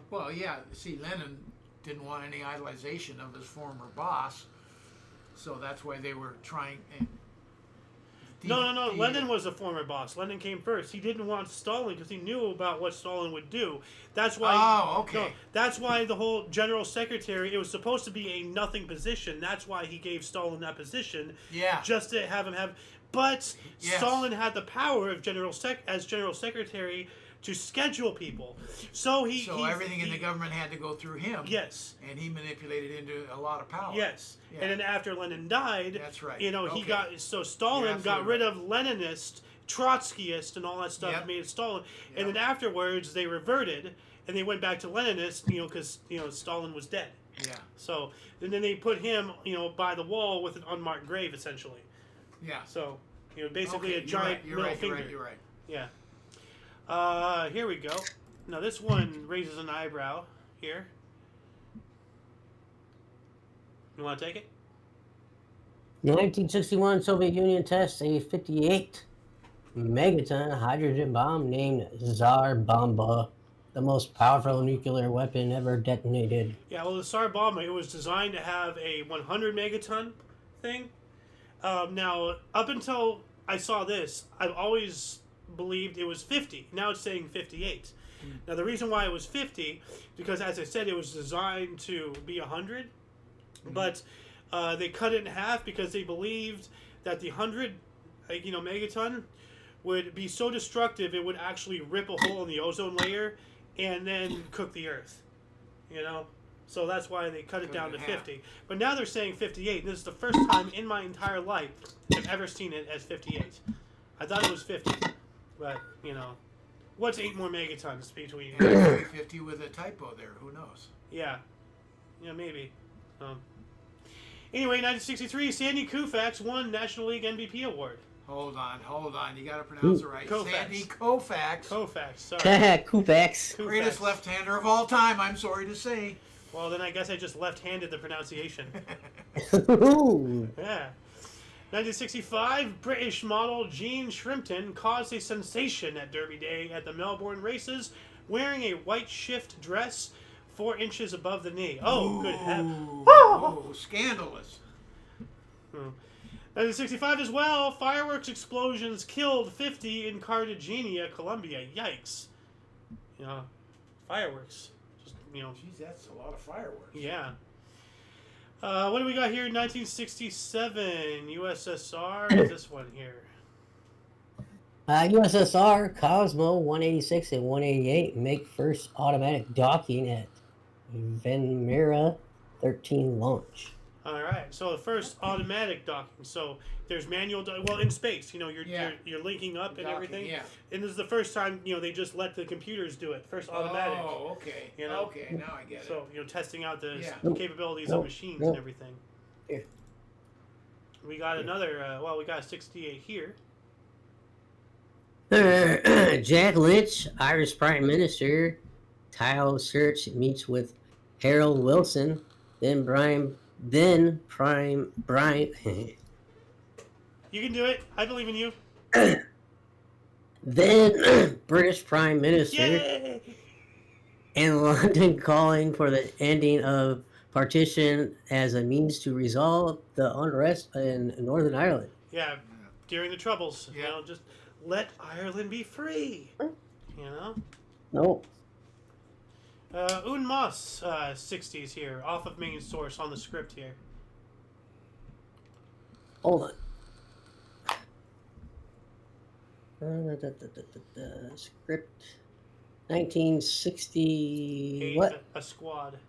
Well, yeah. See, Lenin didn't want any idolization of his former boss, so that's why they were trying. No. Lenin was a former boss. Lenin came first. He didn't want Stalin because he knew about what Stalin would do. That's why. Oh, okay. That's why the whole general secretary. It was supposed to be a nothing position. That's why he gave Stalin that position. Yeah. Just to have him have. But Yes. Stalin had the power of as general secretary to schedule people. So everything in the government had to go through him. Yes. And he manipulated into a lot of power. Yes. Yeah. And then after Lenin died, That's right. he Okay. Stalin got absolutely rid of Leninist, Trotskyist, and all that stuff. Yep. And made it Stalin. Yep. And then afterwards they reverted and they went back to Leninist, because Stalin was dead. Yeah. So and then they put him, by the wall with an unmarked grave, essentially. Yeah. So basically Okay, a giant you're middle right, finger. You're right. Yeah. Here we go. Now this one raises an eyebrow here. You want to take it? 1961, Soviet Union tests a 58 megaton hydrogen bomb named Tsar Bomba, the most powerful nuclear weapon ever detonated. Yeah, well, the Tsar Bomba, it was designed to have a 100 megaton thing. Now, up until I saw this, I've always believed it was 50. Now it's saying 58. Now, the reason why it was 50, because as I said, it was designed to be 100, but they cut it in half because they believed that the 100, megaton would be so destructive it would actually rip a hole in the ozone layer and then cook the Earth. So that's why they cut it down to 50. But now they're saying 58. This is the first time in my entire life I've ever seen it as 58. I thought it was 50. But, what's 8 more megatons between... 50 with a typo there. Who knows? Yeah. Yeah, maybe. Anyway, 1963, Sandy Koufax won National League MVP award. Hold on. You got to pronounce it right. Koufax. Sandy Koufax. Koufax, sorry. Koufax. Greatest left-hander of all time, I'm sorry to say. Well, then I guess I just left-handed the pronunciation. Yeah. 1965, British model Jean Shrimpton caused a sensation at Derby Day at the Melbourne races, wearing a white shift dress 4 inches above the knee. Oh, good heavens. Oh, scandalous. 1965 as well, fireworks explosions killed 50 in Cartagena, Colombia. Yikes. Fireworks. Just, Jeez, that's a lot of fireworks. yeah. What do we got here? 1967, USSR. What's this one here? USSR Cosmo 186 and 188 make first automatic docking at Venmira 13 launch. All right. So the first automatic docking. So there's manual. Well, in space, you're linking up and Docking, everything. yeah. And this is the first time they just let the computers do it. First automatic. Oh, okay. Okay, now I get it. So testing out the Yeah. capabilities of machines and everything. Here. We got another. We got a 68 here. Jack Lynch, Irish Prime Minister. Tile Search meets with Harold Wilson, then Prime. You can do it. I believe in you. Then British Prime Minister. Yay! And London calling for the ending of partition as a means to resolve the unrest in Northern Ireland. Yeah, during the Troubles. Yeah. Just let Ireland be free. Nope. Un Moss, 60s here, off of main source on the script here. Hold on. Script 1960. What? A squad.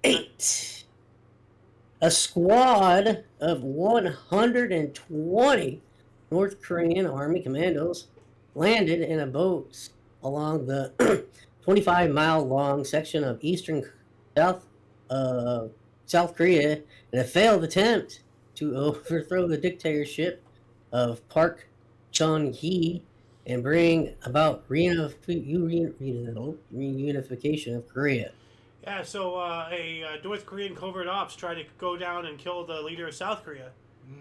8. A squad of 120 North Korean Army commandos landed in a boat along the 25-mile-long section of eastern South Korea in a failed attempt to overthrow the dictatorship of Park Chung-hee and bring about reunification of Korea. Yeah, so a North Korean covert ops tried to go down and kill the leader of South Korea.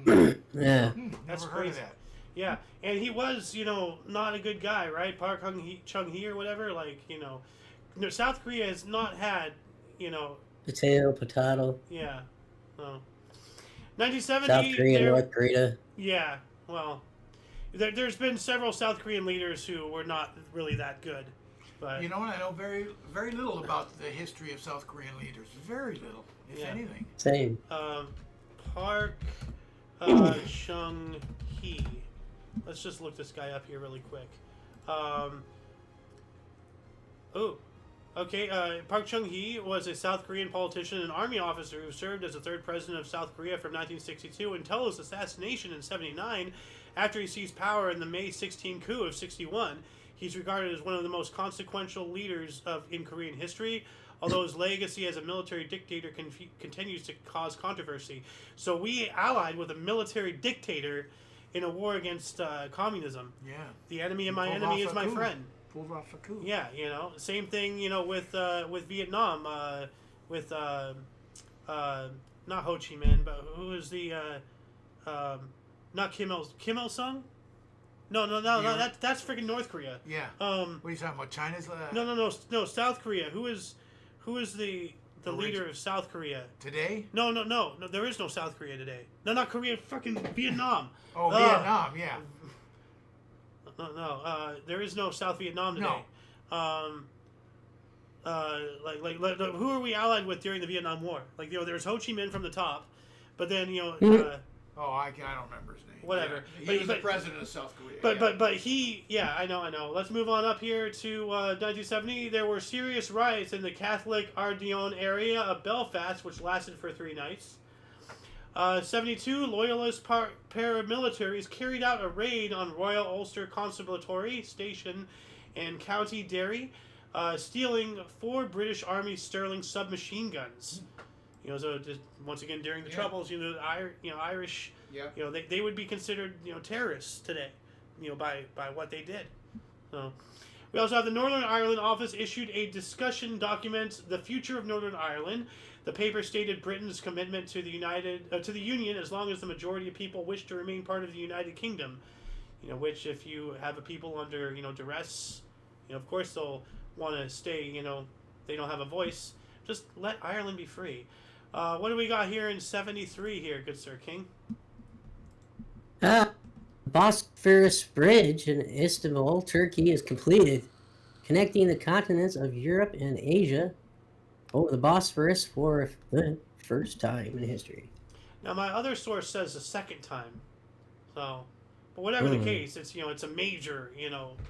Yeah. That's Never heard crazy. of that. Yeah, and he was, not a good guy, right? Park Chung-hee or whatever, South Korea has not had, Potato. Yeah. 1970. South Korea, North Korea. Yeah, well, there's been several South Korean leaders who were not really that good. But You know what? I know very, very little about the history of South Korean leaders. Very little, if anything. Same. Park Chung-hee. Let's just look this guy up here really quick. Park Chung-hee was a South Korean politician and army officer who served as the third president of South Korea from 1962 until his assassination in 1979 after he seized power in the May 16 coup of 1961. He's regarded as one of the most consequential leaders in Korean history, although his legacy as a military dictator continues to cause controversy. So we allied with a military dictator in a war against communism. Yeah. The enemy of my enemy is my friend. Pulled off a coup. Yeah, same thing, with Vietnam, with not Ho Chi Minh, but who is the not Kim Il Sung? No, that's freaking North Korea. Yeah. What are you talking about? China's? No, South Korea. Who is the leader of South Korea Today? No, there is no South Korea today. No, not Korea, fucking Vietnam. Oh, Vietnam, yeah. No, there is no South Vietnam today. No. Who are we allied with during the Vietnam War? There's Ho Chi Minh from the top, but then I don't remember his name. Whatever. Yeah. He was the president of South Korea. But he, I know. Let's move on up here to 1970. There were serious riots in the Catholic Ardeon area of Belfast, which lasted for 3 nights. 72 loyalist paramilitaries carried out a raid on Royal Ulster Constabulary Station in County Derry, stealing 4 British Army Sterling submachine guns. So just, once again during the Troubles, Irish, they would be considered terrorists today, by what they did. So we also have the Northern Ireland office issued a discussion document, "The Future of Northern Ireland." The paper stated Britain's commitment to the Union as long as the majority of people wish to remain part of the United Kingdom. Which if you have a people under duress, of course they'll want to stay. They don't have a voice. Just let Ireland be free. What do we got here in 73 here, good Sir King? Bosphorus Bridge in Istanbul, Turkey is completed, connecting the continents of Europe and Asia over the Bosphorus for the first time in history. Now, my other source says the second time. So, but whatever the case, it's it's a major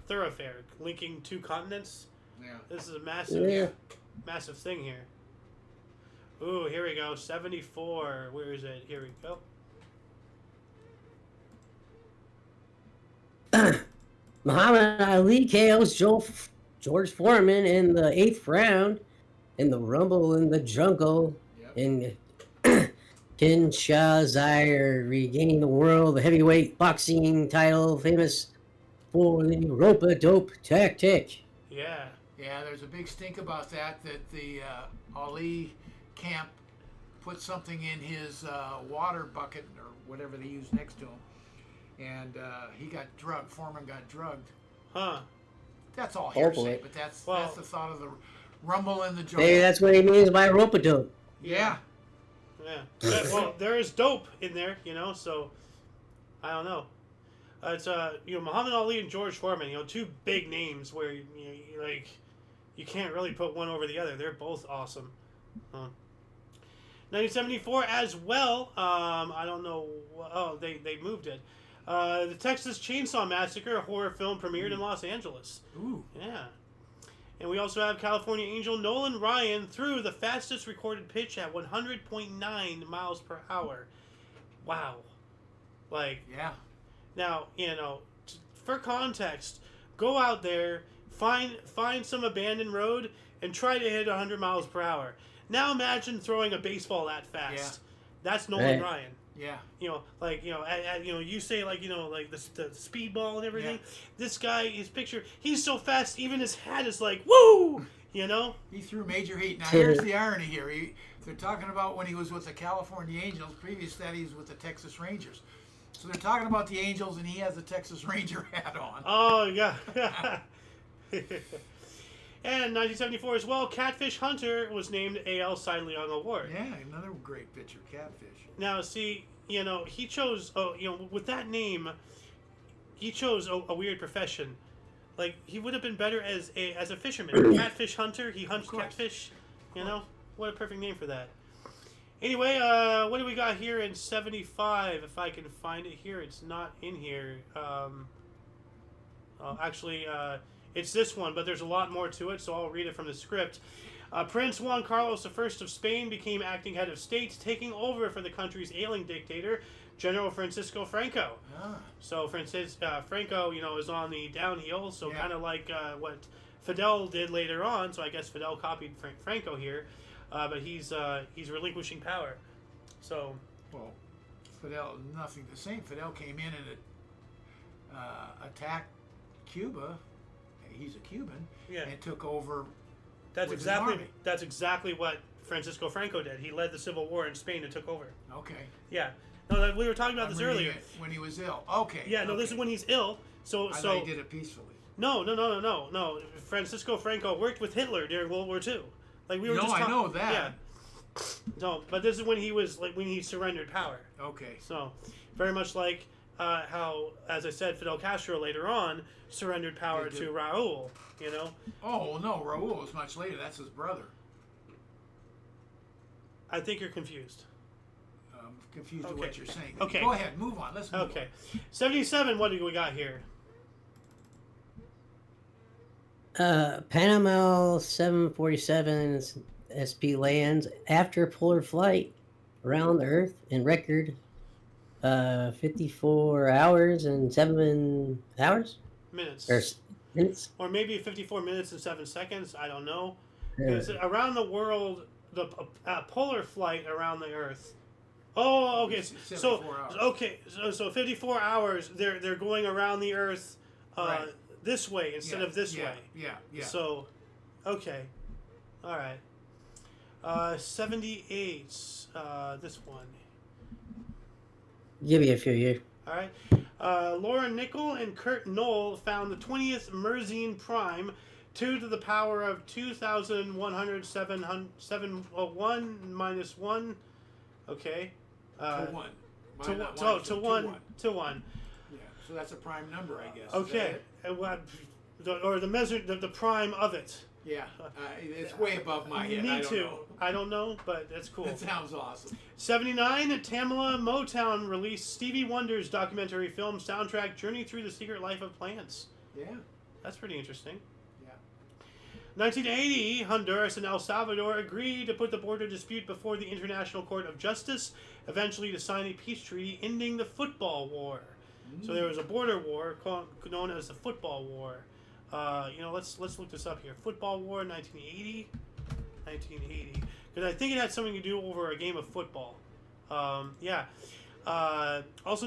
thoroughfare linking 2 continents. Yeah. This is a massive thing here. Ooh, here we go. 74. Where is it? Here we go. Muhammad Ali KO's George Foreman in the 8th round in the Rumble in the Jungle. Yep. In Kinshasa, regaining the world heavyweight boxing title, famous for the rope-a-dope tactic. Yeah. Yeah, there's a big stink about that the Ali camp put something in his water bucket or whatever they use next to him, and he got drugged. Foreman got drugged. Huh. That's all Oh, hearsay, boy. but that's Well- the thought of the Rumble in the Jungle. Maybe that's what he means by rope-a-dope. Yeah. Yeah. Well, there is dope in there, so I don't know. It's Muhammad Ali and George Foreman, two big names where you can't really put one over the other. They're both awesome. 1974 as well. I don't know. Oh, they moved it. The Texas Chainsaw Massacre, a horror film, premiered in Los Angeles. Ooh. Yeah. And we also have California Angel Nolan Ryan threw the fastest recorded pitch at 100.9 miles per hour. Wow. Yeah. Now, for context, go out there, find some abandoned road, and try to hit 100 miles per hour. Now imagine throwing a baseball that fast. Yeah. That's Nolan Right. Ryan. Yeah. You say the Speedball and everything. Yeah. This guy, his picture, he's so fast, even his hat is like, woo! He threw major heat. Now here's the irony here. They're talking about when he was with the California Angels. Previous to that, he was with the Texas Rangers. So they're talking about the Angels, and he has a Texas Ranger hat on. Oh, yeah. And 1974 as well, Catfish Hunter was named AL Cy Young Award. Yeah, another great pitcher, Catfish. Now, see, he chose, with that name, he chose a weird profession. Like, he would have been better as a fisherman. Catfish hunter, he hunts catfish. What a perfect name for that. Anyway, what do we got here in 75? If I can find it here, it's not in here. It's this one, but there's a lot more to it, so I'll read it from the script. Prince Juan Carlos I of Spain became acting head of state, taking over for the country's ailing dictator, General Francisco Franco. Ah. So Franco, is on the downhill, so Yeah. kind of like what Fidel did later on. So I guess Fidel copied Franco here, but he's relinquishing power. So, Well, Fidel, nothing the same. Fidel came in and attacked Cuba. He's a Cuban. yeah, And took over. that's with his army. exactly what Francisco Franco did. He led the civil war in Spain and took over. Okay. Yeah, no, we were talking about this earlier. When he was ill. Okay. Yeah, no, this is when he's ill. So I thought he did it peacefully. No. Francisco Franco worked with Hitler during World War II. Like we were No, just I know that. Yeah. No, but this is when when he surrendered power. Okay. So, very much like how, as I said, Fidel Castro later on surrendered power to Raúl. Oh, well, no, Raúl was much later. That's his brother. I think you're confused. I'm confused with Okay. what you're saying. Okay. Go ahead, move on. Let's move Okay, 77. What do we got here? Panama 747 SP lands after polar flight around the Earth in record 54 hours and 7 hours? Minutes. Or minutes? Or maybe 54 minutes and 7 seconds. I don't know. Yeah. Because around the world, the polar flight around the Earth. Oh, okay. So 74 hours. okay. So 54 hours. They're going around the Earth Right. this way instead of this way. Yeah. So, okay. All right. 78. This one. Give me a few years. All right. Lauren Nickel and Kurt Knoll found the 20th Mersenne prime, 2 to the power of 2,107.701 minus 1. Okay. To one. To Not one. one, To so one. To one. Yeah. So that's a prime number, I guess. Is Okay. that it? Or the prime of it. Yeah. It's way above my head. Me I don't too. know. I don't know, but that's cool. That sounds awesome. 79, Tamala Motown released Stevie Wonder's documentary film soundtrack Journey Through the Secret Life of Plants. Yeah. That's pretty interesting. Yeah. 1980, Honduras and El Salvador agreed to put the border dispute before the International Court of Justice, eventually to sign a peace treaty ending the football war. So there was a border war known as the football war. Let's look this up here. Football war, 1980. 1980. Because I think it had something to do over a game of football. Also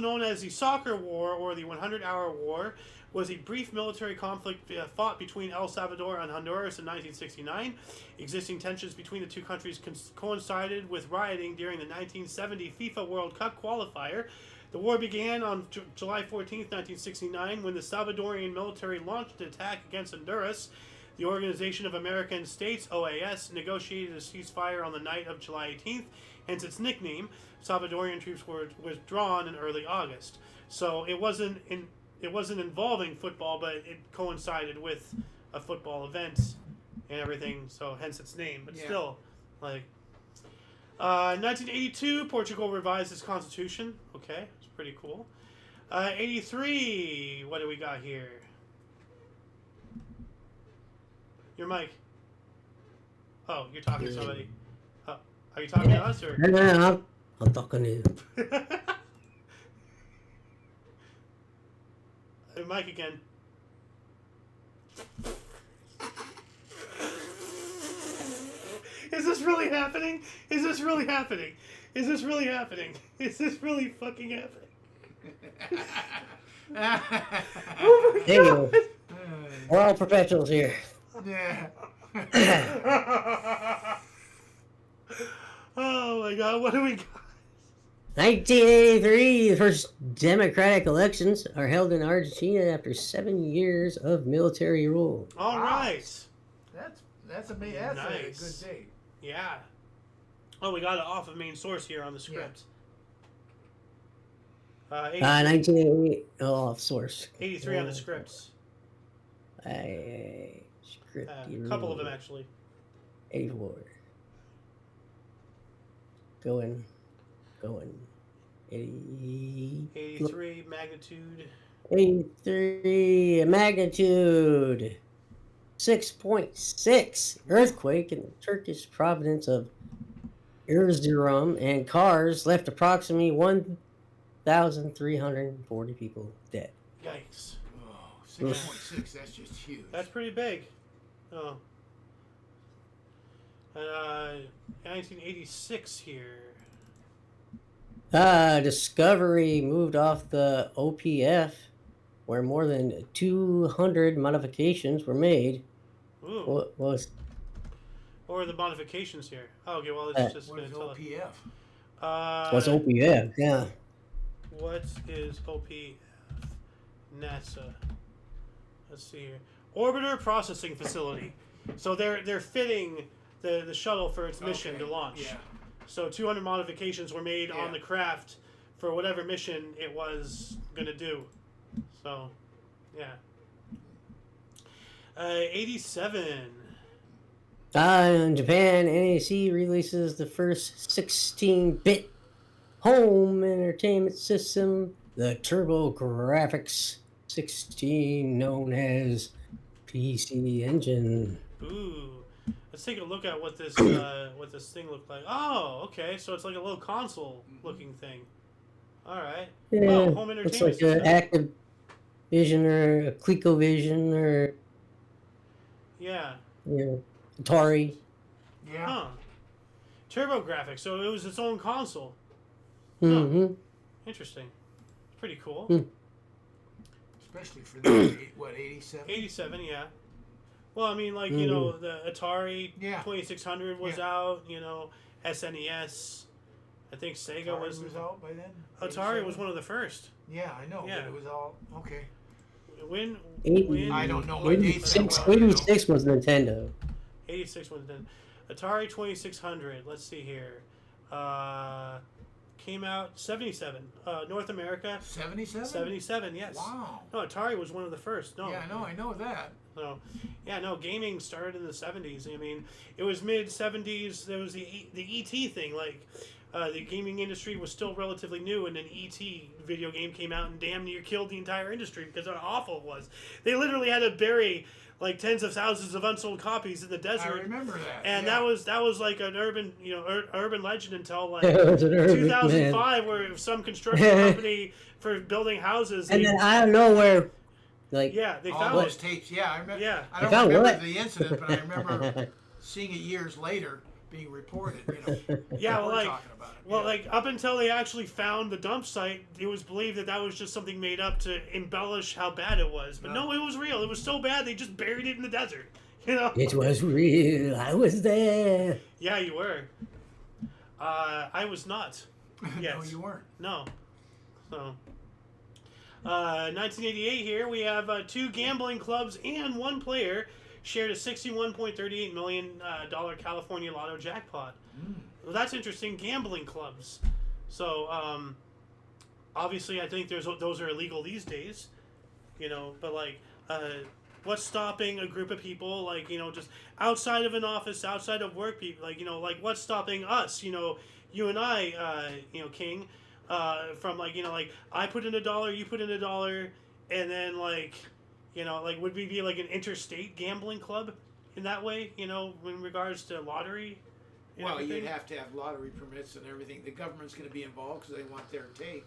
known as the Soccer War or the 100-Hour War, was a brief military conflict fought between El Salvador and Honduras in 1969. Existing tensions between the two countries coincided with rioting during the 1970 FIFA World Cup qualifier. The war began on July 14, 1969, when the Salvadorian military launched an attack against Honduras. The Organization of American States, OAS, negotiated a ceasefire on the night of July 18th, hence its nickname. Salvadorian troops were withdrawn in early August. So it wasn't involving football, but it coincided with a football event and everything, so hence its name. But still, 1982, Portugal revised its constitution. Okay, it's pretty cool. 83, what do we got here? Your mic. Oh, you're talking to somebody. Oh, are you talking to us or? No, I'm talking to you. Mike again. Is this really happening? Is this really happening? Is this really happening? Is this really fucking happening? Oh my God. We're all professionals here. Yeah. Oh my God, what do we got? 1983, the first democratic elections are held in Argentina after 7 years of military rule. All right. That's amazing. That's Nice. a good date. Yeah. Oh, we got it off of main source here on the script. 1988, off source. 83 on the scripts. Script. A couple of them, actually. 84. Going. 83, magnitude. 83, magnitude 6.6 earthquake in the Turkish province of Erzurum, and cars left approximately 1,340 people dead. Yikes. Oh, 6.6, that's just huge. That's pretty big. Oh. 1986 here. Discovery moved off the OPF, where more than 200 modifications were made. Ooh. What was? What were the modifications here? Oh, okay, well, it's just What going is to tell us. OPF? What's OPF? Yeah. What is OPF? NASA. Let's see here. Orbiter Processing Facility. So they're fitting the shuttle for its mission to launch. Yeah. So 200 modifications were made on the craft for whatever mission it was going to do. So, yeah. 87. In Japan, NAC releases the first 16-bit home entertainment system, the TurboGrafx 16, known as PC Engine. Ooh. Let's take a look at what this thing looked like. Oh, okay. So it's like a little console-looking thing. All right. Yeah, oh, home entertainment it's like system. an Activision or a ColecoVision or Atari. Yeah. Huh. TurboGrafx. So it was its own console. Mm-hmm. Interesting. Pretty cool. Especially for the, 87? 87, yeah. Well, I mean, like, you know, the Atari 2600 was out, you know, SNES. I think Sega Atari was out by then? Atari was one of the first. Yeah, I know, Yeah. but it was all, okay. When I don't know my dates that 86, well, you know. 86 was Nintendo. 86 was then. Atari 2600, let's see here. Came out 77. North America. 77? 77, yes. Wow. No, Atari was one of the first. No. Yeah, I know that. So, yeah, no, gaming started in the 70s. I mean, it was mid 70s. There was the ET thing, like the gaming industry was still relatively new, and an E.T. video game came out and damn near killed the entire industry because of how awful it was. They literally had to bury like tens of thousands of unsold copies in the desert. I remember that. And yeah. that was like an urban urban legend until like It was an urban 2005, where some construction company for building houses. And then out of nowhere, like they all found those it. tapes. Yeah, I remember. Yeah. I don't found remember what? the incident, but I remember seeing it years later being reported. Yeah, we're like, talking about it. well, yeah. like up until they actually found the dump site, it was believed that was just something made up to embellish how bad it was. But no, it was real. It was so bad they just buried it in the desert. it was real. I was there. Yeah, you were. I was not. Yes. No, you weren't. No. So. 1988 here, we have 2 gambling clubs and 1 player shared a $61.38 million California Lotto jackpot. Well, that's interesting. Gambling clubs. So, obviously, I think those are illegal these days. But like, what's stopping a group of people, like, just outside of an office, outside of work people, like, like what's stopping us, you and I, King, from like, like I put in $1, you put in $1, and then like, like would we be like an interstate gambling club in that way, in regards to lottery? Well, you'd have to have lottery permits and everything. The government's going to be involved because they want their take.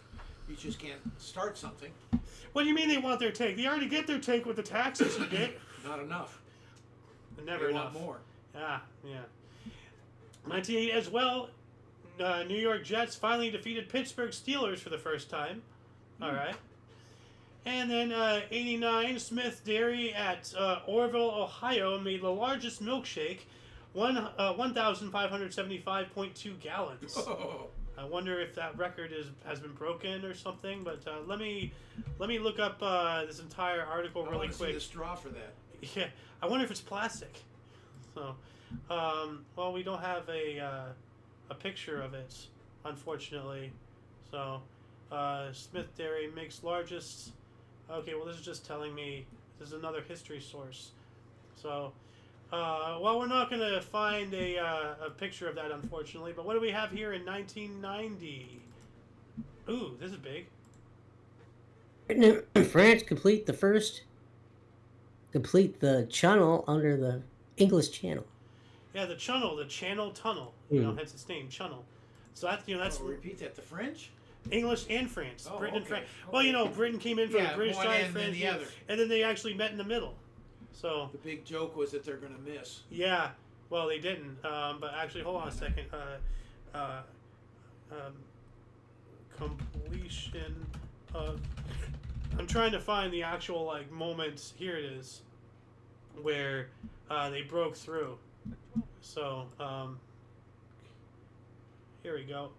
You just can't start something. What do you mean they want their take? They already get their take with the taxes you get. Not enough. Never they enough. Want more. Yeah. 1988 as well. New York Jets finally defeated Pittsburgh Steelers for the first time. All right. And then 89, Smith Dairy at Orville, Ohio made the largest milkshake, 1,575.2 gallons. Oh. I wonder if that record has been broken or something. But let me look up this entire article really quick. See the straw for that. Yeah, I wonder if it's plastic. So, well, we don't have a picture of it, unfortunately. So, Smith Dairy makes largest. Okay, well, this is just telling me this is another history source. So, well, we're not gonna find a picture of that, unfortunately. But what do we have here in 1990? Ooh, this is big. France complete the channel under the English Channel. Yeah, the Channel Tunnel. Hence its name, Channel. So that's repeat that. The French. English and France, Oh, Britain and okay, France. Well, Britain came in from the British one side, end, France, then the other. and then they actually met in the middle. So the big joke was that they're going to miss. Yeah, well, they didn't. But actually, hold on a second. Completion of. I'm trying to find the actual like moments. Here it is, where they broke through. So here we go.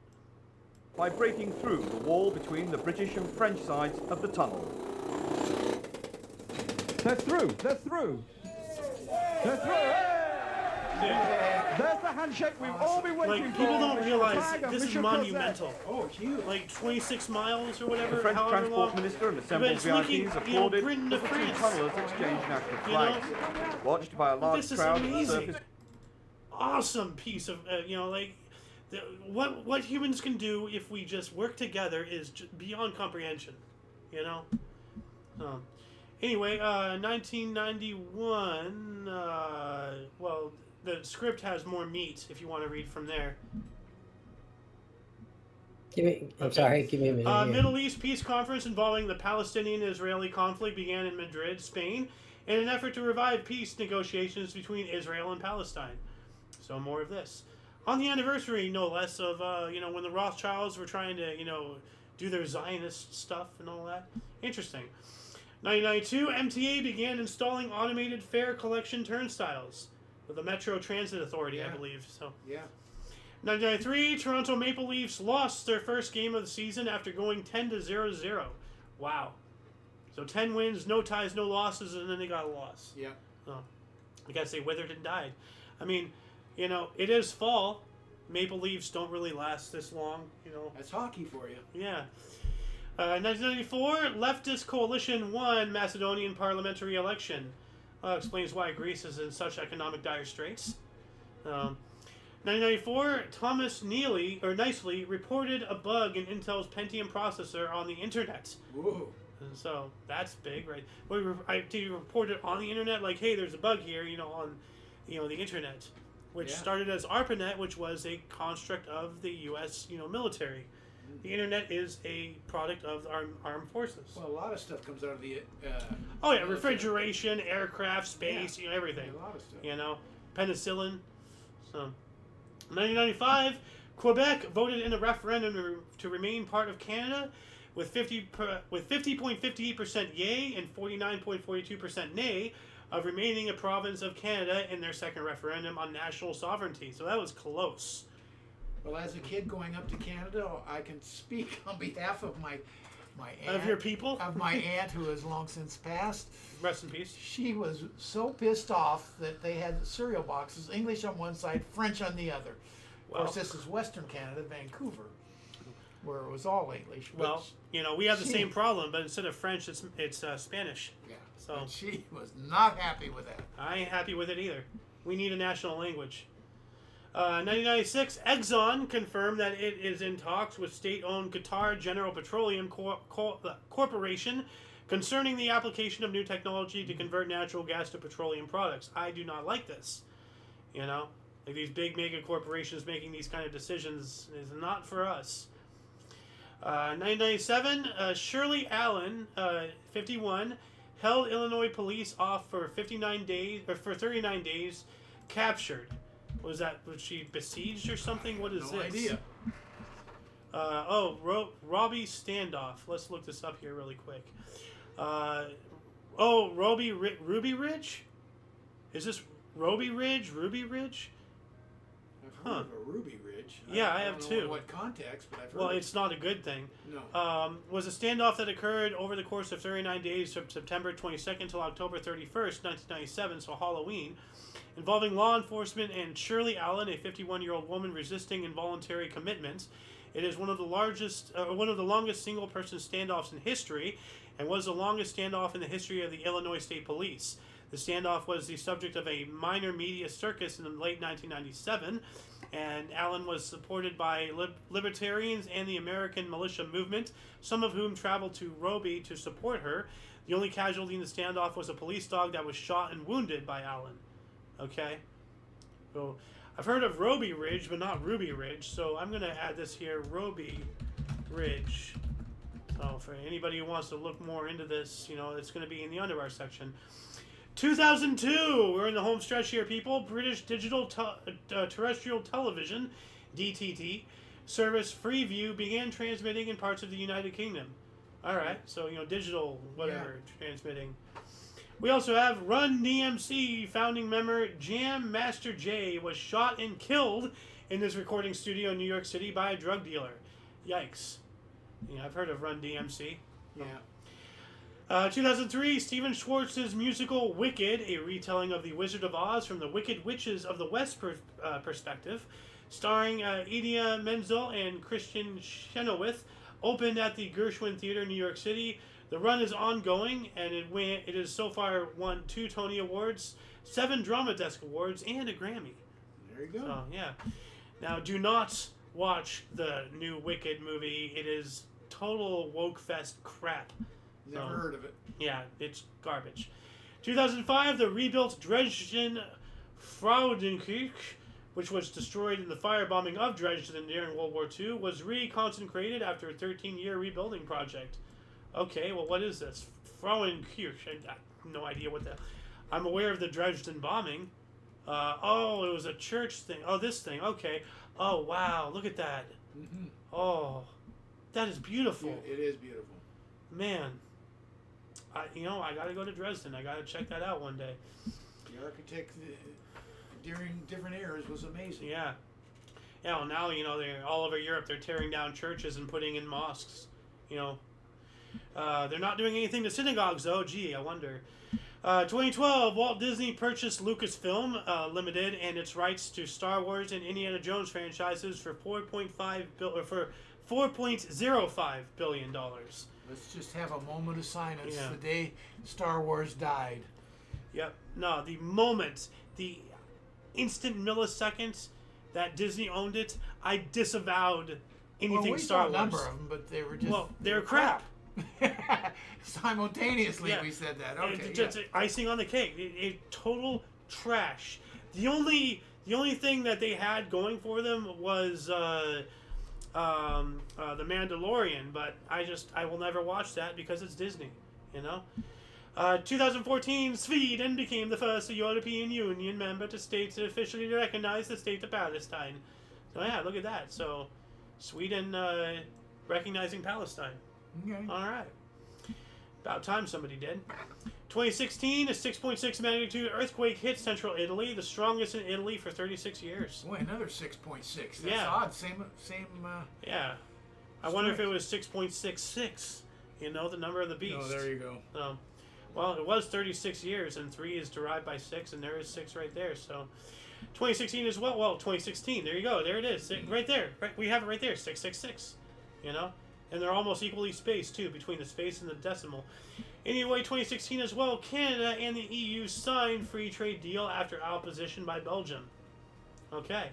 By breaking through the wall between the British and French sides of the tunnel. They're through! They're through! They're through! Yeah. There's the handshake we've all been waiting Like, for. people don't realize Flag of this is Monsieur monumental. Oh, huge. Like 26 miles or whatever. The French however Transport long. Minister and But assembled it's linking, VIPs applauded Britain as to the two France. tunnelers exchanged national flags. Watched by a large This is crowd at the amazing. surface. Awesome piece of, like, what humans can do if we just work together is beyond comprehension, Anyway, 1991, well, the script has more meat if you want to read from there. I'm sorry, give me a minute. Here. Middle East Peace Conference involving the Palestinian-Israeli conflict began in Madrid, Spain, in an effort to revive peace negotiations between Israel and Palestine. So more of this. On the anniversary, no less, of, when the Rothschilds were trying to, do their Zionist stuff and all that. Interesting. 1992, MTA began installing automated fare collection turnstiles with the Metro Transit Authority, I believe. So. Yeah. 1993, Toronto Maple Leafs lost their first game of the season after going 10-0-0. Wow. So 10 wins, no ties, no losses, and then they got a loss. Yeah. Oh, I gotta say, withered and died. I mean, it is fall. Maple Leafs don't really last this long, That's hockey for you. Yeah. 1994, leftist coalition won Macedonian parliamentary election. Explains why Greece is in such economic dire straits. 1994, Thomas Nicely reported a bug in Intel's Pentium processor on the internet. Whoa. And so that's big, right? He reported on the internet, like, hey, there's a bug here, on, the internet, which started as ARPANET, which was a construct of the U.S., military. The internet is a product of our armed forces. Well, a lot of stuff comes out of the. military. Refrigeration, aircraft, space, everything. Yeah, a lot of stuff. Penicillin. So, 1995, Quebec voted in a referendum to remain part of Canada, with 50.58% yay and 49.42% nay of remaining a province of Canada in their second referendum on national sovereignty. So that was close. Well, as a kid going up to Canada, I can speak on behalf of my aunt. Of your people? Of my aunt, who has long since passed. Rest in peace. She was so pissed off that they had cereal boxes, English on one side, French on the other. Of course, this is Western Canada, Vancouver, where it was all English. Well, we have the same problem, but instead of French, it's Spanish. Yeah. So and she was not happy with that. I ain't happy with it either. We need a national language. 1996, Exxon confirmed that it is in talks with state-owned Qatar General Petroleum Corporation concerning the application of new technology to convert natural gas to petroleum products. I do not like this. Like these big mega corporations making these kind of decisions is not for us. 1997, Shirley Allen, 51, held Illinois police off for 39 days, captured. Was she besieged or something? What is no this? idea. Robbie standoff. Let's look this up here really quick. Ruby Ridge? Is this Ruby Ridge? I've heard of a Ruby Ridge. I have don't know too. in what context, but I've heard Well, of it's not a good thing. No. Was a standoff that occurred over the course of 39 days from September 22nd till October 31st, 1997, so Halloween, involving law enforcement and Shirley Allen, a 51-year-old woman resisting involuntary commitment. It is one of the longest single-person standoffs in history, and was the longest standoff in the history of the Illinois State Police. The standoff was the subject of a minor media circus in the late 1997, and Allen was supported by libertarians and the American militia movement, some of whom traveled to Roby to support her. The only casualty in the standoff was a police dog that was shot and wounded by Allen. Okay? So, I've heard of Roby Ridge, but not Ruby Ridge, so I'm going to add this here, Roby Ridge. So, for anybody who wants to look more into this, it's going to be in the underwear section. 2002, we're in the home stretch here, people. British Digital Terrestrial Television, DTT, service Freeview began transmitting in parts of the United Kingdom. All right, so, digital, whatever, transmitting. We also have Run DMC founding member Jam Master Jay was shot and killed in his recording studio in New York City by a drug dealer. Yikes. I've heard of Run DMC. Yeah. 2003, Stephen Schwartz's musical Wicked, a retelling of The Wizard of Oz from the Wicked Witches of the West perspective, starring Idina Menzel and Christian Chenoweth, opened at the Gershwin Theater in New York City. The run is ongoing, and it has so far won 2 Tony Awards, 7 Drama Desk Awards, and a Grammy. There you go. So, yeah. Now, do not watch the new Wicked movie. It is total woke fest crap. Never heard of it. Yeah, it's garbage. 2005, the rebuilt Dresden Fraudenkirche, which was destroyed in the firebombing of Dresden during World War II, was reconsecrated after a 13-year rebuilding project. Okay, well, what is this? Frauenkirche. I have no idea what that... I'm aware of the Dresden bombing. It was a church thing. Oh, this thing. Okay. Oh, wow. Look at that. Mm-hmm. Oh, that is beautiful. Yeah, it is beautiful. Man. I got to go to Dresden. I got to check that out one day. The architect during different eras was amazing. Yeah. Yeah, well, now, they're all over Europe. They're tearing down churches and putting in mosques. They're not doing anything to synagogues, though. Gee, I wonder. 2012, Walt Disney purchased Lucasfilm Limited and its rights to Star Wars and Indiana Jones franchises for $4.05 billion. Let's just have a moment of silence. Yeah. The day Star Wars died. Yep. No, the moment, the instant millisecond that Disney owned it, I disavowed anything we Star saw Wars. a number of them, but they were just They were crap. Simultaneously, Yeah. we said that. Okay, Just icing on the cake. Total trash. The only thing that they had going for them was the Mandalorian, but I will never watch that because it's Disney. 2014, Sweden became the first European Union member to officially recognize the state of Palestine. So yeah, look at that. So Sweden recognizing Palestine. Okay. All right. About time somebody did. 2016, a 6.6 magnitude earthquake hit central Italy, the strongest in Italy for 36 years. Boy, another 6.6. That's Yeah. odd. Same. Yeah. I wonder if it was 6.66. The number of the beast. Oh, there you go. Well, it was 36 years, and 3 is derived by 6, and there is 6 right there. So 2016 as well. Well, 2016. There you go. There it is. Right there. Right, we have it right there. 666. And they're almost equally spaced, too, between the space and the decimal. Anyway, 2016 as well, Canada and the EU signed free trade deal after opposition by Belgium. Okay.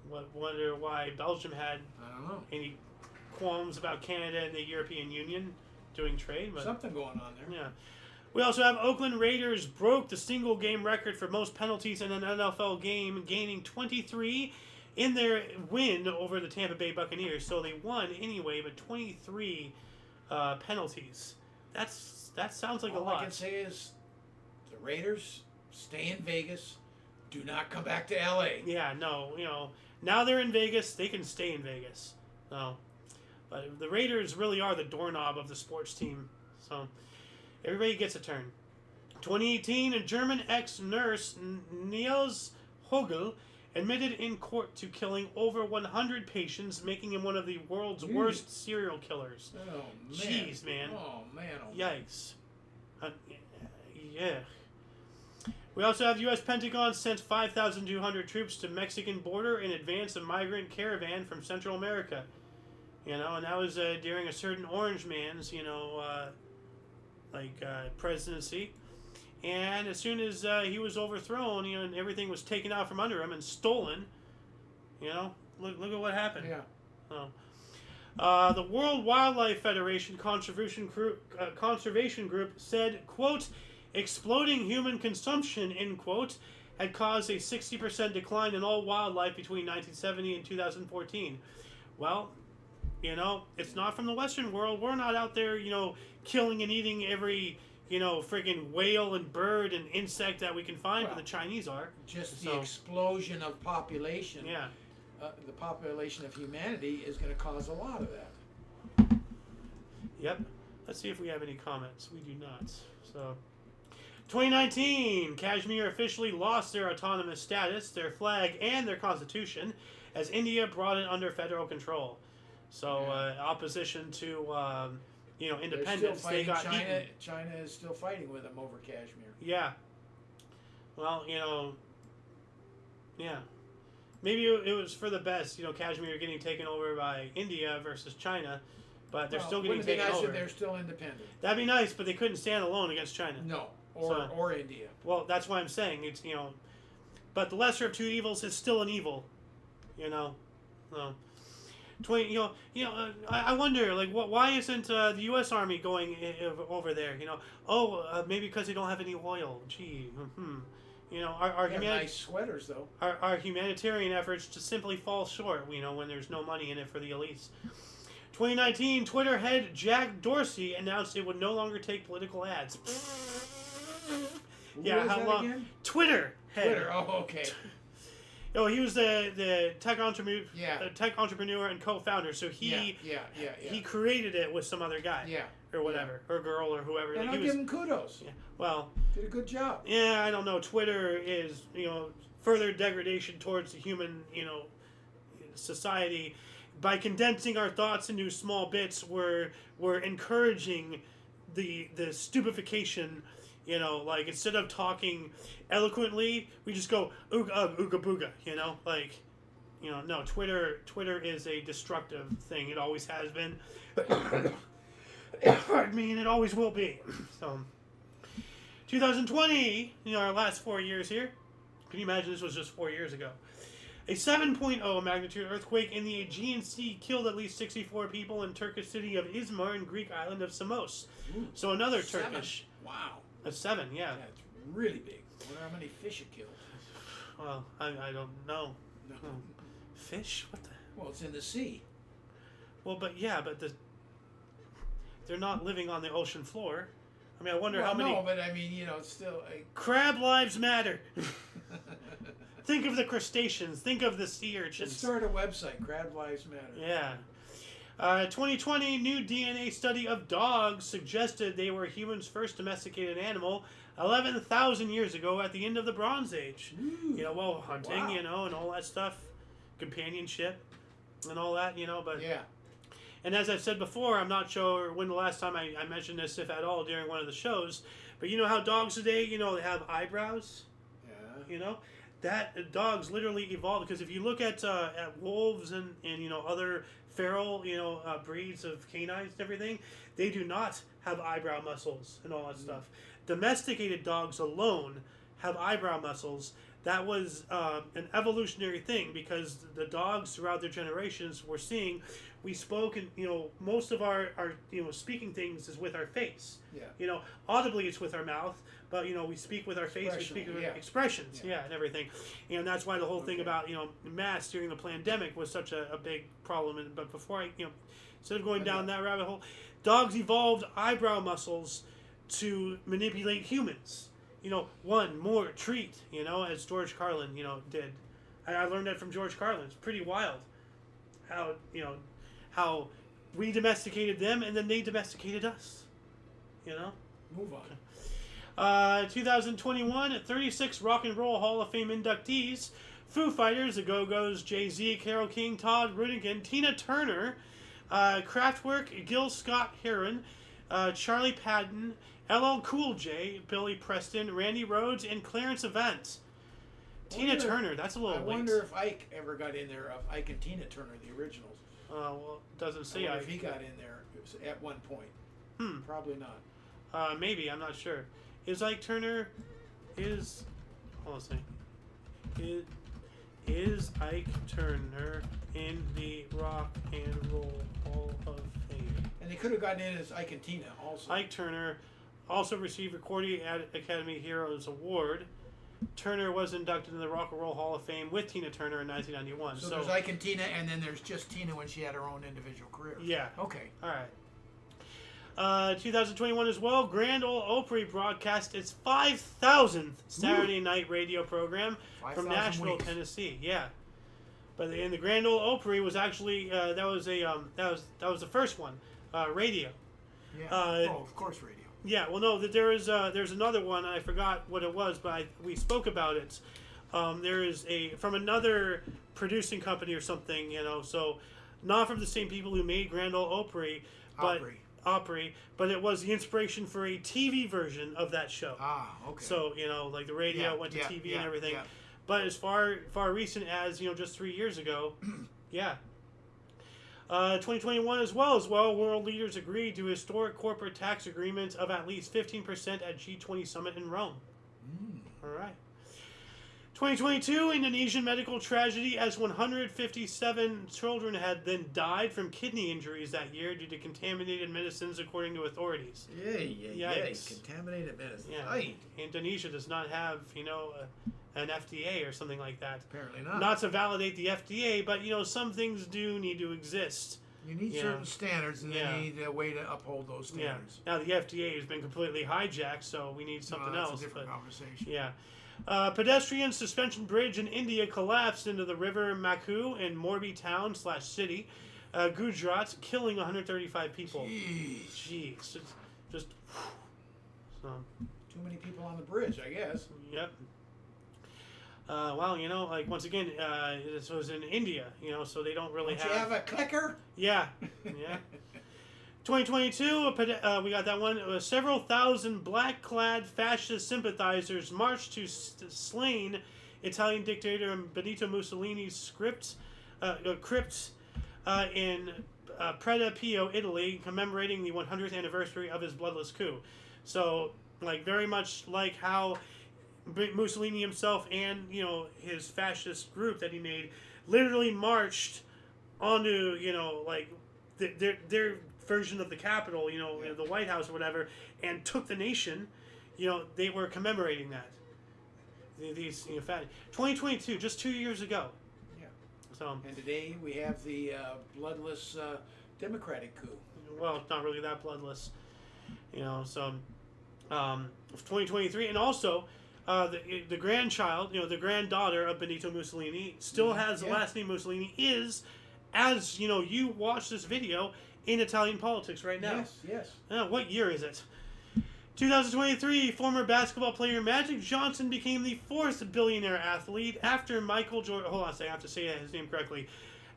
Wonder why Belgium had I don't know. any qualms about Canada and the European Union doing trade. But Something going on there. yeah. We also have Oakland Raiders broke the single game record for most penalties in an NFL game, gaining 23 in their win over the Tampa Bay Buccaneers. So they won anyway, but 23 penalties. That sounds like a lot. All I can say is the Raiders stay in Vegas. Do not come back to LA. Yeah, no, now they're in Vegas. They can stay in Vegas. No, but the Raiders really are the doorknob of the sports team. So everybody gets a turn. 2018, a German ex-nurse, Niels Hogel, admitted in court to killing over 100 patients, making him one of the world's worst serial killers. Oh, man. Jeez, man. Oh, man. Yikes. Yeah. We also have the U.S. Pentagon sent 5,200 troops to Mexican border in advance of migrant caravan from Central America. And that was during a certain orange man's, presidency. And as soon as he was overthrown, and everything was taken out from under him and stolen, look at what happened. Yeah. The World Wildlife Federation Conservation Group said, quote, exploding human consumption, end quote, had caused a 60% decline in all wildlife between 1970 and 2014. Well, it's not from the Western world. We're not out there, killing and eating every, friggin' whale and bird and insect that we can find, but the Chinese are. Just the explosion of population. Yeah. The population of humanity is going to cause a lot of that. Yep. Let's see if we have any comments. We do not. So, 2019, Kashmir officially lost their autonomous status, their flag, and their constitution as India brought it under federal control. So, opposition to, independence, they got eaten. China is still fighting with them over Kashmir. Yeah. Well, yeah. Maybe it was for the best, Kashmir getting taken over by India versus China, but they're still getting taken over. They're still independent. That'd be nice, but they couldn't stand alone against China. No, or India. Well, that's why I'm saying it's but the lesser of two evils is still an evil, No. 20, I wonder, why isn't the U.S. Army going over there? Maybe because they don't have any oil. Gee, our nice sweaters though. Our humanitarian efforts just simply fall short. When there's no money in it for the elites. 2019, Twitter head Jack Dorsey announced it would no longer take political ads. How long? Again? Twitter head. Twitter. Oh, okay. He was the tech entrepreneur and co-founder. So he created it with some other guy. Yeah. Or whatever, or girl, or whoever. And I'll give him kudos. Yeah. Well, did a good job. Yeah, I don't know. Twitter is further degradation towards the human society. By condensing our thoughts into small bits, we're encouraging the stupefication. Instead of talking eloquently, we just go ooga booga. No. Twitter is a destructive thing. It always has been. It always will be. So, 2020, our last 4 years here. Can you imagine this was just 4 years ago? A 7.0 magnitude earthquake in the Aegean Sea killed at least 64 people in Turkish city of Izmir and Greek island of Samos. Ooh, So another 7. Turkish. Wow. A 7, yeah. That's really big. I wonder how many fish it killed. Well, I don't know. No. Fish? What the? Well, it's in the sea. Well, but they're not living on the ocean floor. I mean, I wonder how many. No, but I mean, it's still. Crab lives matter. Think of the crustaceans. Think of the sea urchins. Let's start a website. Crab Lives Matter. Yeah. 2020 new DNA study of dogs suggested they were humans' first domesticated animal 11,000 years ago at the end of the Bronze Age. Ooh, While hunting, wow. and all that stuff, companionship, and all that, but. Yeah. And as I've said before, I'm not sure when the last time I mentioned this, if at all, during one of the shows, but you know how dogs today, they have eyebrows? Yeah. That dogs literally evolved, because if you look at wolves and other feral breeds of canines and everything, they do not have eyebrow muscles and all that stuff. Domesticated dogs alone have eyebrow muscles. That was an evolutionary thing, because the dogs throughout their generations were seeing, we spoke, and most of our speaking things is with our face. Yeah. Audibly it's with our mouth, but we speak with our face, we speak with expressions, and everything, and that's why the whole thing about masks during the pandemic was such a big problem. But before I instead of going down that rabbit hole, dogs evolved eyebrow muscles to manipulate humans. One more treat, as George Carlin did. I learned that from George Carlin. It's pretty wild how we domesticated them and then they domesticated us. Move on. 2021, 36 Rock and Roll Hall of Fame inductees: Foo Fighters, The Go-Go's, Jay-Z, Carole King, Todd Rundgren, Tina Turner, Kraftwerk, Gil Scott-Heron, Charlie Patton, LL Cool J, Billy Preston, Randy Rhoads, and Clarence Avant. Tina Turner, that's a little late. I wonder if Ike ever got in there, Ike and Tina Turner, the originals. Well, it doesn't say I wonder Ike. if he got in there at one point. Probably not. Maybe, I'm not sure. Is Ike Turner, hold on a second. Is Ike Turner in the Rock and Roll Hall of Fame? And they could have gotten in as Ike and Tina also. Ike Turner also received Recording Academy Heroes Award. Turner was inducted in the Rock and Roll Hall of Fame with Tina Turner in 1991. So there's Ike and Tina, and then there's just Tina when she had her own individual career. Yeah. Okay. All right. 2021 as well, Grand Ole Opry broadcast its 5,000th Saturday night radio program from Nashville, Tennessee. Yeah. But the Grand Ole Opry was actually that was the first one, radio. Yeah. Of course, radio. Yeah, well, no, there's another one. I forgot what it was, but we spoke about it. There is from another producing company or something, so not from the same people who made Grand Ole Opry, but Opry, but it was the inspiration for a TV version of that show. Ah, okay. So like the radio went to TV and everything, but as far recent as just 3 years ago, yeah. 2021 as well, world leaders agreed to historic corporate tax agreements of at least 15% at G20 summit in Rome. All right. 2022, Indonesian medical tragedy as 157 children had then died from kidney injuries that year due to contaminated medicines, according to authorities. Yay. Contaminated medicine. Yeah. Aye. Indonesia does not have, an FDA or something like that. Apparently not. Not to validate the FDA, but some things do need to exist. You need certain standards, and they need a way to uphold those standards. Now the FDA has been completely hijacked, so we need something else. That's a different conversation. Yeah. Pedestrian suspension bridge in India collapsed into the river Makhu in Morbi town / city, Gujarat, killing 135 people. Jeez. Just so. Too many people on the bridge, I guess. Yep. Well, once again, this was in India, so they don't really Don't you have a clicker? Yeah. 2022, we got that one. Several thousand black-clad fascist sympathizers marched to slain Italian dictator Benito Mussolini's crypt in Preda Pio, Italy, commemorating the 100th anniversary of his bloodless coup. So, very much like how Mussolini himself and his fascist group that he made literally marched onto like their version of the Capitol, the White House or whatever, and took the nation. They were commemorating that. These 2022, just 2 years ago. Yeah. So. And today we have the bloodless Democratic coup. Well, it's not really that bloodless, So, 2023, and also the grandchild, the granddaughter of Benito Mussolini, still has the last name Mussolini. Is, as you watch this video, in Italian politics right now. Yes. What year is it? 2023, former basketball player Magic Johnson became the 4th billionaire athlete after Michael Jordan. Hold on a second, I have to say his name correctly.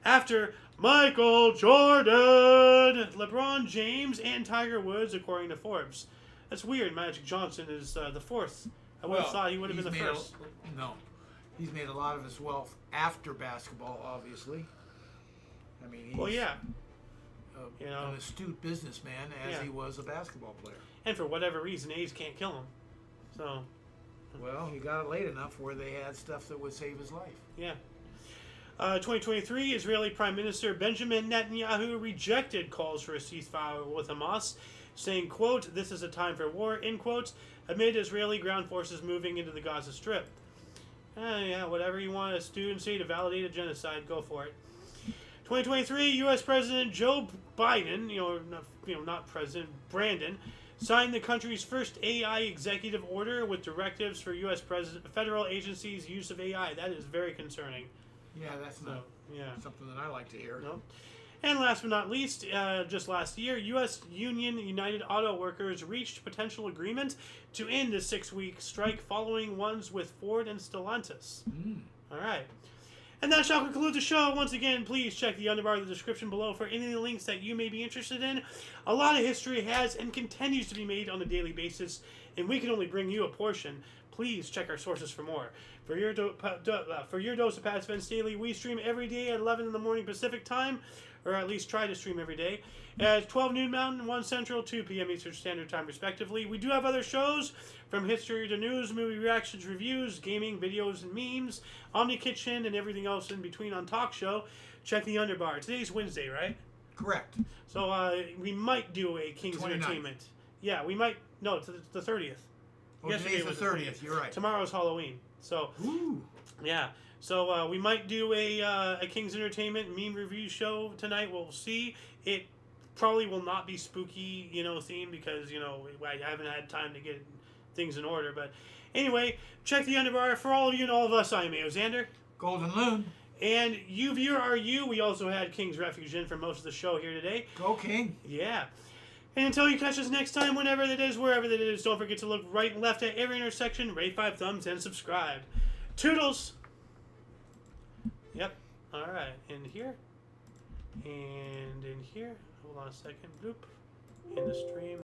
After Michael Jordan, LeBron James, and Tiger Woods, according to Forbes. That's weird. Magic Johnson is the 4th. I would have thought he would have been the first. No. He's made a lot of his wealth after basketball, obviously. I mean, he's an astute businessman as he was a basketball player. And for whatever reason, AIDS can't kill him. So. Well, he got it late enough where they had stuff that would save his life. Yeah. 2023, Israeli Prime Minister Benjamin Netanyahu rejected calls for a ceasefire with Hamas, saying, quote, "This is a time for war," end quote, amid Israeli ground forces moving into the Gaza Strip. Whatever you want to do and say to validate a genocide, go for it. 2023, U.S. President Joe Biden, not President, Brandon, signed the country's first AI executive order with directives for U.S. federal agencies' use of AI. That is very concerning. Yeah, that's not something that I like to hear. No. And last but not least, just last year, U.S. United Auto Workers reached potential agreement to end a 6-week strike following ones with Ford and Stellantis. All right. And that shall conclude the show. Once again, please check the underbar of the description below for any links that you may be interested in. A lot of history has and continues to be made on a daily basis, and we can only bring you a portion. Please check our sources for more. For your dose of past events daily, we stream every day at 11 in the morning Pacific time, or at least try to stream every day, at 12 noon Mountain, 1 Central, 2 p.m. Eastern Standard Time, respectively. We do have other shows, from history to news, movie reactions, reviews, gaming, videos, and memes, Omni Kitchen, and everything else in between on Talk Show. Check the underbar. Today's Wednesday, right? Correct. So we might do a King's 29th. Entertainment. Yeah, we might. No, it's the 30th. Yesterday was the 30th. You're right. Tomorrow's Halloween. So, Ooh. Yeah. So we might do a King's Entertainment meme review show tonight. We'll see. It probably will not be spooky, themed because, I haven't had time to get things in order. But anyway, check the underbar. For all of you and all of us, I'm Mayo Xander. Golden Loon. And you, viewer, are you. We also had King's Refuge in for most of the show here today. Go King. Yeah. And until you catch us next time, whenever that is, wherever that is, don't forget to look right and left at every intersection, rate 5 thumbs, and subscribe. Toodles! Yep. Alright. In here. And in here. Hold on a second. Bloop. In the stream.